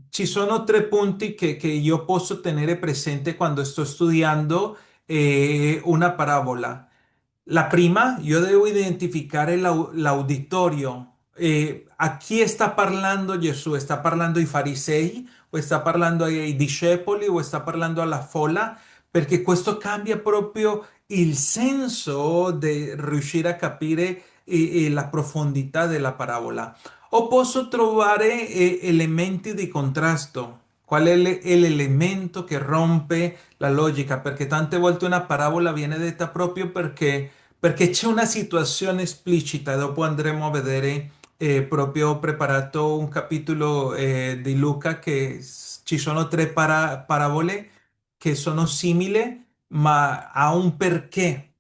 Ci sono tre punti che io posso tenere presente quando sto studiando una parabola. La prima, io devo identificare l'auditorio. A chi sta parlando Gesù? ¿Sta parlando ai farisei? ¿O sta parlando ai discepoli? ¿O sta parlando alla folla? Perché questo cambia proprio il senso di riuscire a capire la profondità della parabola. O posso trovare elementi di contrasto. Qual è l'elemento che rompe la logica? Perché tante volte una parabola viene detta proprio perché c'è una situazione esplicita, dopo andremo a vedere proprio ho preparato un capitolo di Luca che ci sono tre parabole che sono simili, ma ha un perché.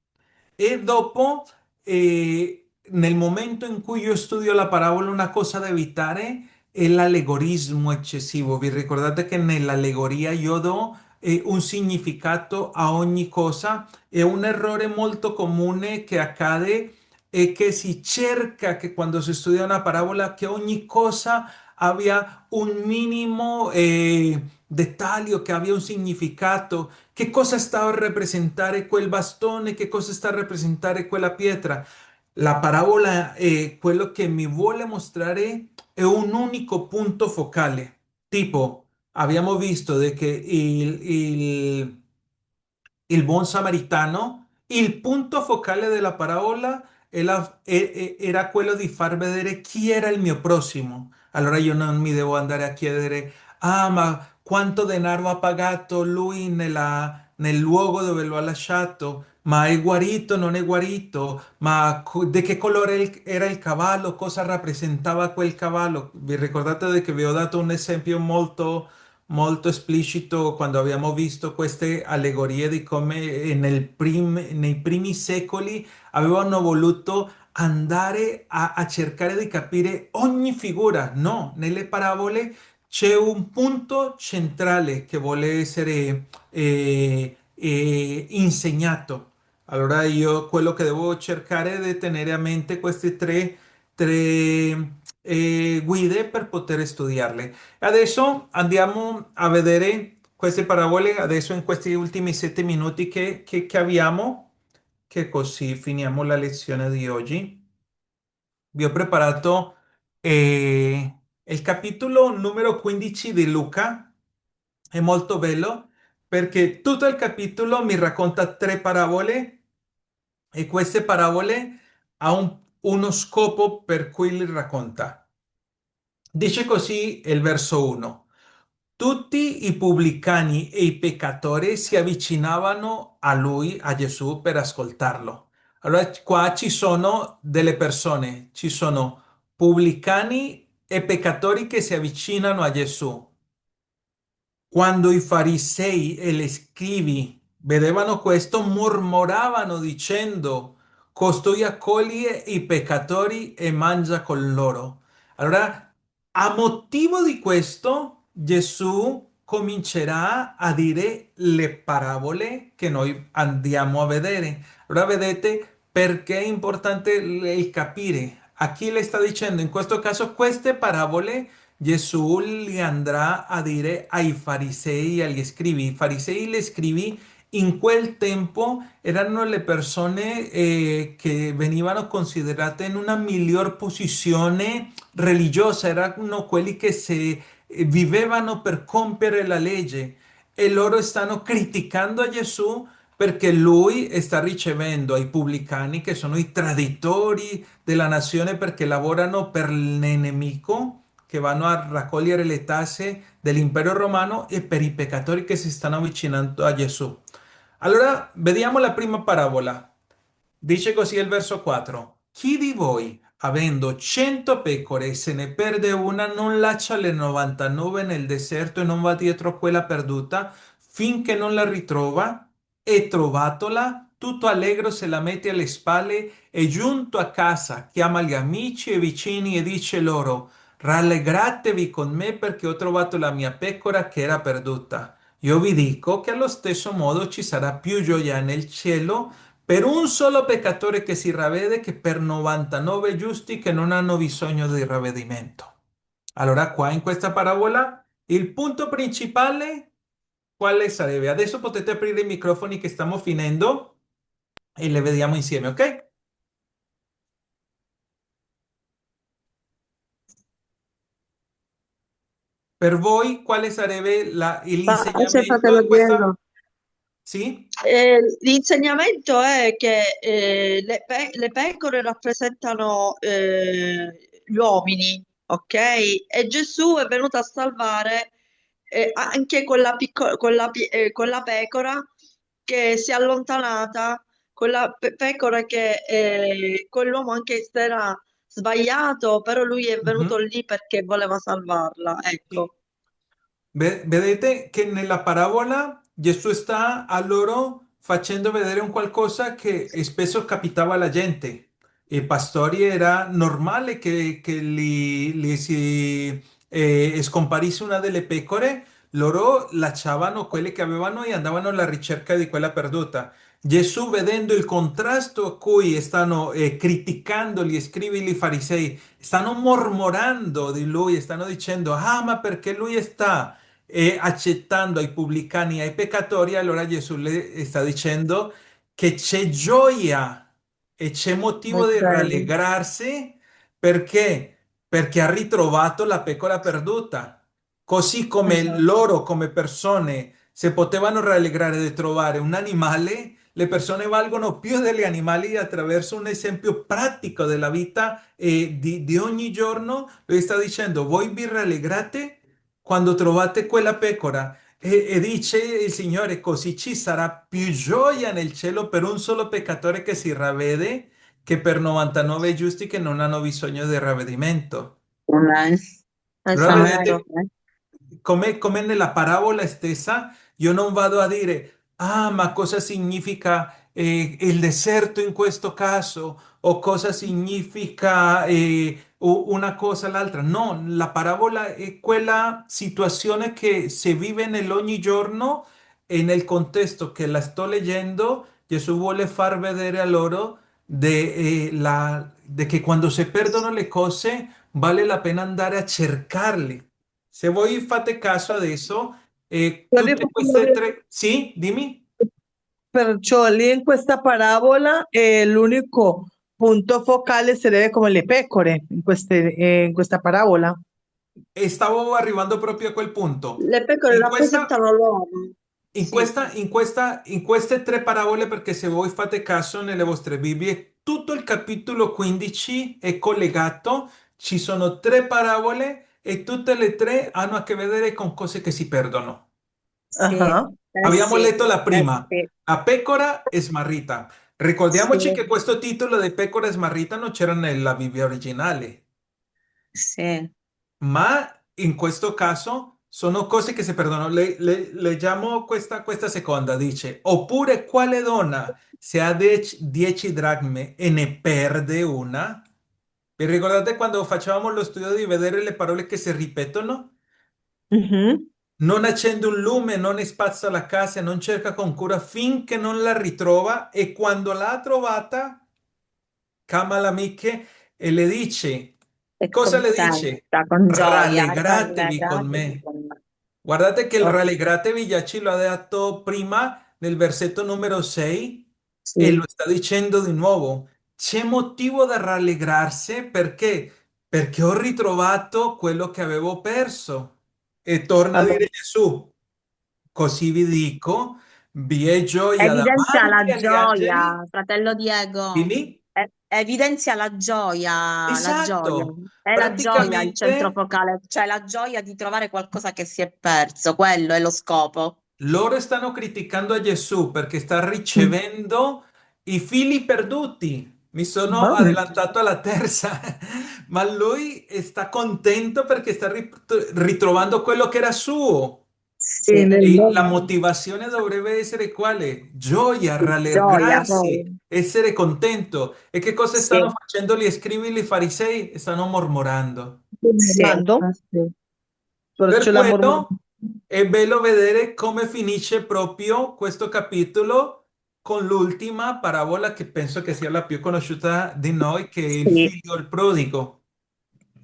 E dopo, nel momento in cui io studio la parabola, una cosa da evitare è l'allegorismo eccessivo. Vi ricordate che nell'allegoria io do un significato a ogni cosa e un errore molto comune che accade è che si cerca che quando si studia una parabola che ogni cosa abbia un minimo dettaglio, che abbia un significato. Che cosa sta a rappresentare quel bastone? Che cosa sta a rappresentare quella pietra? La parabola è quello che mi vuole mostrare è un unico punto focale. Tipo, abbiamo visto de che il buon samaritano, il punto focale della parabola era quello di far vedere chi era il mio prossimo. Allora io non mi devo andare a chiedere, ah, ma quanto denaro ha pagato lui nel luogo dove lo ha lasciato? Ma è guarito, non è guarito? Ma di che colore era il cavallo? Cosa rappresentava quel cavallo? Vi ricordate che vi ho dato un esempio molto esplicito quando abbiamo visto queste allegorie di come nei primi secoli avevano voluto andare a cercare di capire ogni figura. No, nelle parabole c'è un punto centrale che vuole essere insegnato. Allora io quello che devo cercare è di tenere a mente queste tre guide per poter studiarle. Adesso andiamo a vedere queste parabole, adesso in questi ultimi 7 minuti che abbiamo, che così finiamo la lezione di oggi. Vi ho preparato il capitolo numero 15 di Luca, è molto bello perché tutto il capitolo mi racconta tre parabole e queste parabole ha uno scopo per cui li racconta. Dice così il verso 1. Tutti i pubblicani e i peccatori si avvicinavano a lui, a Gesù, per ascoltarlo. Allora qua ci sono delle persone, ci sono pubblicani e peccatori che si avvicinano a Gesù. Quando i farisei e gli scribi vedevano questo, mormoravano dicendo, costui accoglie i peccatori e mangia con loro. Allora, a motivo di questo, Gesù comincerà a dire le parabole che noi andiamo a vedere. Allora, vedete perché è importante il capire. A chi le sta dicendo in questo caso queste parabole Gesù li andrà a dire ai farisei e agli scribi. I farisei e gli scribi in quel tempo erano le persone che venivano considerate in una miglior posizione religiosa, erano quelli che vivevano per compiere la legge e loro stanno criticando a Gesù perché lui sta ricevendo ai pubblicani, che sono i traditori della nazione perché lavorano per il nemico, che vanno a raccogliere le tasse dell'impero romano e per i peccatori che si stanno avvicinando a Gesù. Allora, vediamo la prima parabola. Dice così il verso 4. Chi di voi, avendo 100 pecore, se ne perde una, non lascia le 99 nel deserto e non va dietro a quella perduta finché non la ritrova? E trovatola, tutto allegro se la mette alle spalle e giunto a casa chiama gli amici e vicini e dice loro, rallegratevi con me perché ho trovato la mia pecora che era perduta. Io vi dico che allo stesso modo ci sarà più gioia nel cielo per un solo peccatore che si ravvede che per 99 giusti che non hanno bisogno di ravvedimento. Allora, qua in questa parabola, il punto principale, quale sarebbe? Adesso potete aprire i microfoni che stiamo finendo e le vediamo insieme, ok? Per voi, quale sarebbe Pace, l'insegnamento fratello in questa... Diego. Sì? L'insegnamento è che le pecore rappresentano gli uomini, ok? E Gesù è venuto a salvare anche quella pecora che si è allontanata con la pecora che quell'uomo anche se era sbagliato, però lui è venuto Mhm. lì perché voleva salvarla, Sì. ecco. Vedete che nella parabola Gesù sta a loro facendo vedere un qualcosa che spesso capitava alla gente. I pastori era normale che li si scomparisse una delle pecore, loro lasciavano quelle che avevano e andavano alla ricerca di quella perduta. Gesù, vedendo il contrasto a cui stanno criticando gli scribi e i farisei, stanno mormorando di lui, stanno dicendo, ah, ma perché lui sta accettando ai pubblicani e ai peccatori, allora Gesù le sta dicendo che c'è gioia e c'è motivo di Ok, rallegrarsi perché perché ha ritrovato la pecora perduta. Così come esatto. loro come persone se potevano rallegrare di trovare un animale, le persone valgono più degli animali attraverso un esempio pratico della vita e di ogni giorno. Lui sta dicendo, voi vi rallegrate quando trovate quella pecora. E dice il Signore, così ci sarà più gioia nel cielo per un solo peccatore che si ravvede che per 99 giusti che non hanno bisogno di ravvedimento. Amen. Allora Esatto. vedete, come nella parabola stessa, io non vado a dire, ah, ma cosa significa il deserto in questo caso? O cosa significa una cosa o l'altra? No, la parabola è quella situazione che si vive nell'ogni giorno e nel contesto che la sto leggendo, Gesù vuole far vedere a loro de che quando si perdono le cose vale la pena andare a cercarle. Se voi fate caso adesso, tutte queste tre... Sì, dimmi. Perciò lì in questa parabola l'unico punto focale sarebbe come le pecore in questa parabola. Stavo arrivando proprio a quel punto. Le pecore In questa, rappresentano l'uomo. Sì, in queste tre parabole, perché se voi fate caso nelle vostre Bibbie, tutto il capitolo 15 è collegato, ci sono tre parabole e tutte le tre hanno a che vedere con cose che si perdono. Sì, Ajá. Abbiamo sì, letto la prima, sì, a pecora e smarrita. sì, Ricordiamoci che questo titolo di pecora e smarrita non c'era nella Bibbia originale, sì. ma in questo caso sono cose che si perdono. Leggiamo questa seconda, dice, oppure quale donna se ha 10 dracme e ne perde una? Vi ricordate quando facevamo lo studio di vedere le parole che si ripetono? Ujú. Non accende un lume, non spazza la casa, non cerca con cura finché non la ritrova e quando l'ha trovata, chiama l'amiche e le dice, È cosa le dice? contenta, con gioia, Rallegratevi con rallegratevi me. con me. Guardate che il Oh, rallegratevi già ci lo ha detto prima nel versetto numero 6 e lo sì, sta dicendo di nuovo. C'è motivo da rallegrarsi perché? Perché ho ritrovato quello che avevo perso. E torna a dire Amén. Gesù. Così vi dico, vi è gioia evidenzia davanti la agli angeli. gioia, fratello Diego. Dimmi? Evidenzia la gioia, la gioia. Esatto, È la gioia il centro praticamente focale, cioè la gioia di trovare qualcosa che si è perso, quello è lo scopo. loro stanno criticando a Gesù perché sta Mm. ricevendo i figli perduti. Mi sono Ajá. adelantato alla terza, ma lui sta contento perché sta ritrovando quello che era suo. En Sì, el E la nombre. motivazione dovrebbe essere quale? Gioia, gioia. rallegrarsi, essere contento. E che cosa stanno Sì, facendo gli scribi e i farisei? Stanno mormorando. sì, Murmurando. Sí. Per Perciò la quello murmurazione. è bello vedere come finisce proprio questo capitolo con l'ultima parabola che penso che sia la più conosciuta di noi, che è il sì, figlio il prodigo.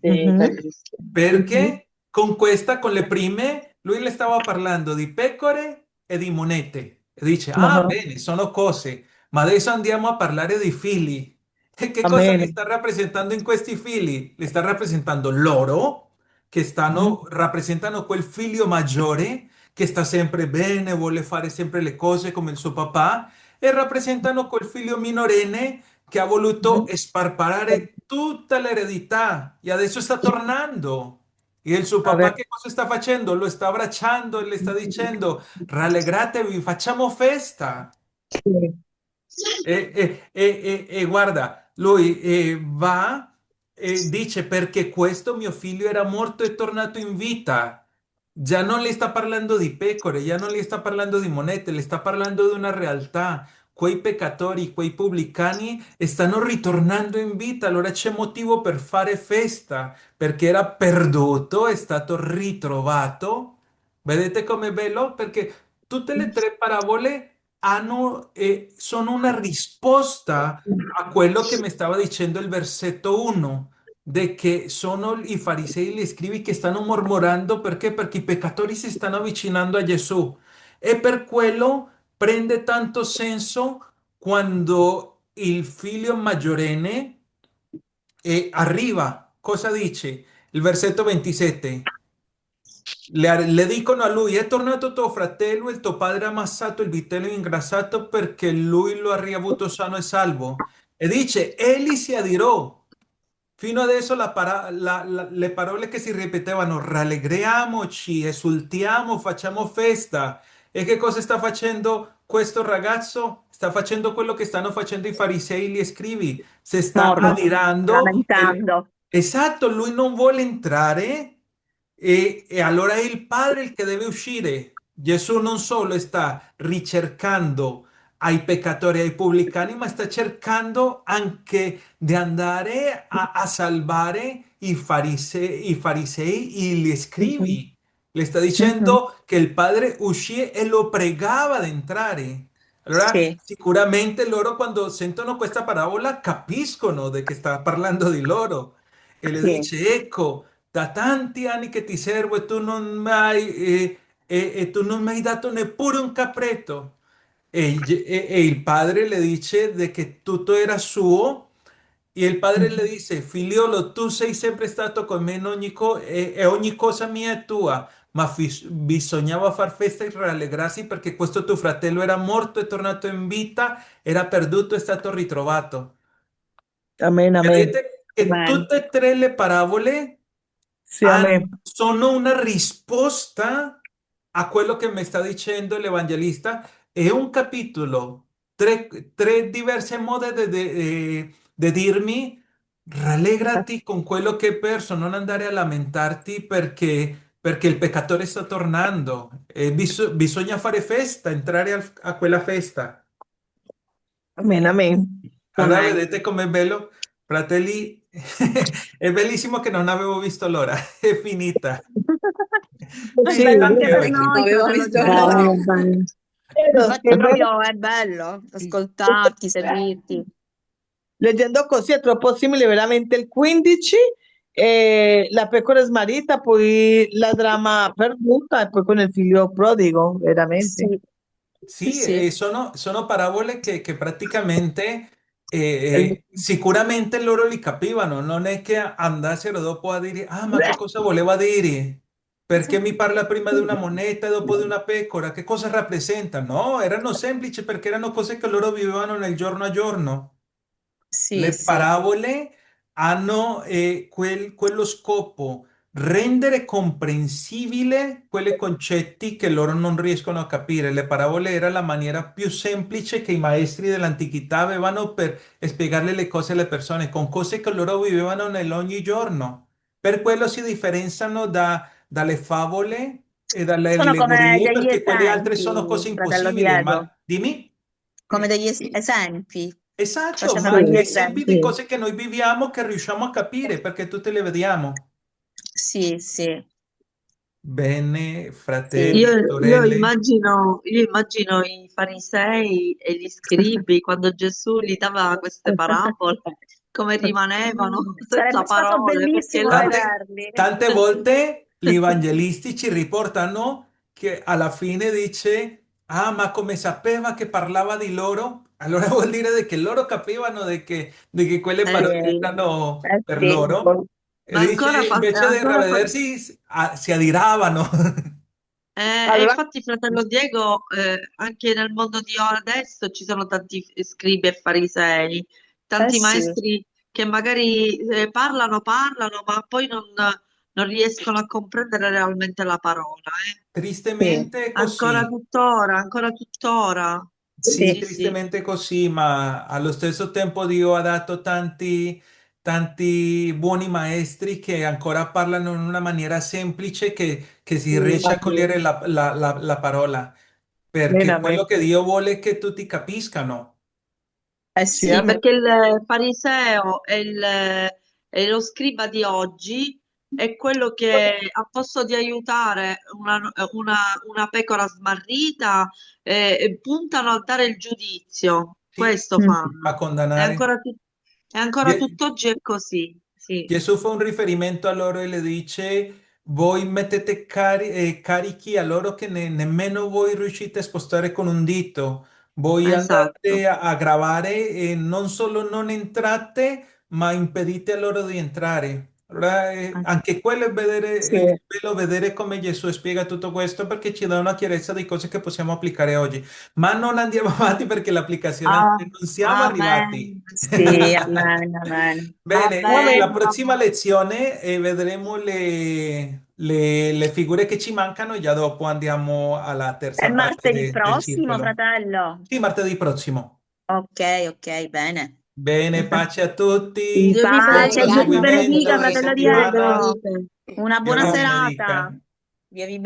sì, bellissimo. Perché con questa, con le prime, lui le stava parlando di pecore e di monete. E dice, ah, Ajá. bene, sono cose, ma adesso andiamo a parlare di figli. E che cosa le Amén. sta rappresentando in questi figli? Le sta rappresentando loro, che Ujú. rappresentano quel figlio maggiore, che sta sempre bene, vuole fare sempre le cose come il suo papà, e rappresentano quel figlio minorenne che ha voluto Ujú. sparparare tutta l'eredità e adesso sta tornando. E il suo A ver. papà che cosa sta facendo? Lo sta abbracciando e le sta dicendo, rallegratevi, facciamo festa. Sí. Guarda, lui va e dice perché questo mio figlio era morto e tornato in vita. Già non le sta parlando di pecore, già non le sta parlando di monete, le sta parlando di una realtà. Quei peccatori, quei pubblicani stanno ritornando in vita, allora c'è motivo per fare festa, perché era perduto, è stato ritrovato. Vedete com'è bello? Perché tutte le tre parabole sono una risposta a quello che mi stava dicendo il versetto 1, di che sono i farisei e gli scribi che stanno mormorando perché? Perché i peccatori si stanno avvicinando a Gesù. E per quello prende tanto senso quando il figlio maggiorenne arriva. Cosa dice? Il versetto 27. Le dicono a lui, è tornato tuo fratello, il tuo padre ha amassato il vitello ingrassato perché lui lo ha riavuto sano e salvo. E dice, egli si adirò. Fino adesso le parole che si ripetevano, rallegriamoci, esultiamo, facciamo festa. E che cosa sta facendo questo ragazzo? Sta facendo quello che stanno facendo i farisei e gli scribi. Si sta Mormo, adirando. lamentando. Esatto, lui non vuole entrare e allora è il padre il che deve uscire. Gesù non solo sta ricercando ai peccatori e ai pubblicani, ma sta cercando anche di andare a salvare i farisei e gli Mhm, scribi. Le sta mhm. dicendo che il padre uscì e lo pregava di entrare. Allora, Sì, sicuramente loro quando sentono questa parabola capiscono di che sta parlando di loro e le sì. dice, ecco, da tanti anni che ti servo e tu non mi e tu non mi hai dato neppure un capretto. E il padre le dice de che tutto era suo e il padre le dice, figliolo, tu sei sempre stato con me e ogni cosa mia è tua, ma bisognava far festa e rallegrarsi perché questo tuo fratello era morto e tornato in vita, era perduto e è stato ritrovato. Amén, amén. Vedete che Amen. tutte e tre le parabole Sí, amén. sono una risposta a quello che mi sta dicendo l'Evangelista. È un capitolo, tre diverse modi di dirmi rallegrati con quello che hai perso, non andare a lamentarti perché il peccatore sta tornando. E bisogna fare festa, entrare a quella festa. Amén, amén. Allora Amen. vedete com'è bello, fratelli, è bellissimo che non avevo visto l'ora, è finita. È Sí, bello Anche anche per oggi. Non noi, avevo fratello visto l'ora. Giuseppe. bello, bello. Pero, Infatti proprio è bello ascoltarti, seguirti. leggendo così è troppo simile veramente il 15, la pecora smarrita, poi la dramma perduta e poi con il figlio prodigo, veramente. Sì, sì, Sì, sì. sono parabole che praticamente sicuramente loro li capivano, non è che andassero dopo a dire, ah, ma che cosa voleva dire? Perché mi parla prima di una moneta e dopo di una pecora? Che cosa rappresenta? No, erano semplici perché erano cose che loro vivevano nel giorno a giorno. Sì, Le sì. parabole hanno quello scopo, rendere comprensibile quei concetti che loro non riescono a capire. Le parabole era la maniera più semplice che i maestri dell'antichità avevano per spiegarle le cose alle persone, con cose che loro vivevano nell'ogni giorno. Per quello si differenziano dalle favole e dalle Sono come allegorie, degli perché quelle altre sono esempi, cose fratello impossibili. Diego, Ma dimmi. come degli esempi. Esatto, Facevano ma gli Sì, esempi di esempi. sì. cose che noi viviamo che riusciamo a capire perché tutte le vediamo. Sì, sì, Bene, sì. fratelli, sorelle. Io immagino i farisei e gli scribi quando Gesù gli dava queste parabole, come rimanevano senza Sarebbe stato parole, perché bellissimo loro... vederli. Tante volte gli evangelisti ci riportano che alla fine dice, ah, ma come sapeva che parlava di loro? Allora vuol dire che loro capivano di che quelle Eh parole sì, erano eh per sì. loro. E Ma dice, invece di ravvedersi, si adiravano. E Allora, infatti, fratello Diego, anche nel mondo di ora adesso ci sono tanti scribi e farisei, Eh tanti sì, maestri che magari parlano, ma poi non riescono a comprendere realmente la parola, eh. sì. Tristemente è Ancora così. tuttora, ancora tuttora. Sì, Sì, sì. tristemente così, ma allo stesso tempo Dio ha dato tanti buoni maestri che ancora parlano in una maniera semplice che si riesce a cogliere la parola, perché quello che Veramente. Dio vuole è che tutti capiscano. Eh Sì, sì, Sì, amén. perché il fariseo e lo scriba di oggi è quello che a posto di aiutare una pecora smarrita, puntano a dare il giudizio. Sì, Questo mm, a fanno. È condannare. ancora, è ancora tutt'oggi è così. Sì, Gesù fa un riferimento a loro e le dice, voi mettete carichi a loro che nemmeno voi riuscite a spostare con un dito. Voi esatto. andate a gravare e non solo non entrate, ma impedite a loro di entrare. Allora, anche quello sì. è bello vedere come Gesù spiega tutto questo perché ci dà una chiarezza di cose che possiamo applicare oggi. Ma non andiamo avanti perché l'applicazione Ah, ancora non siamo arrivati. Amen. sì, amen, amen. Va Bene, Amén. la bene. prossima lezione vedremo le figure che ci mancano e già dopo andiamo alla È terza parte martedì del prossimo, circolo. fratello. Sì, martedì prossimo. Ok, ok, bene. Bene, pace a tutti, Di Dio vi buon pace, Dio benedica, vi proseguimento benedica, di fratello Dio vi settimana. Diego. benedica. Una Dio buona vi Ciao. serata. benedica. Dio vi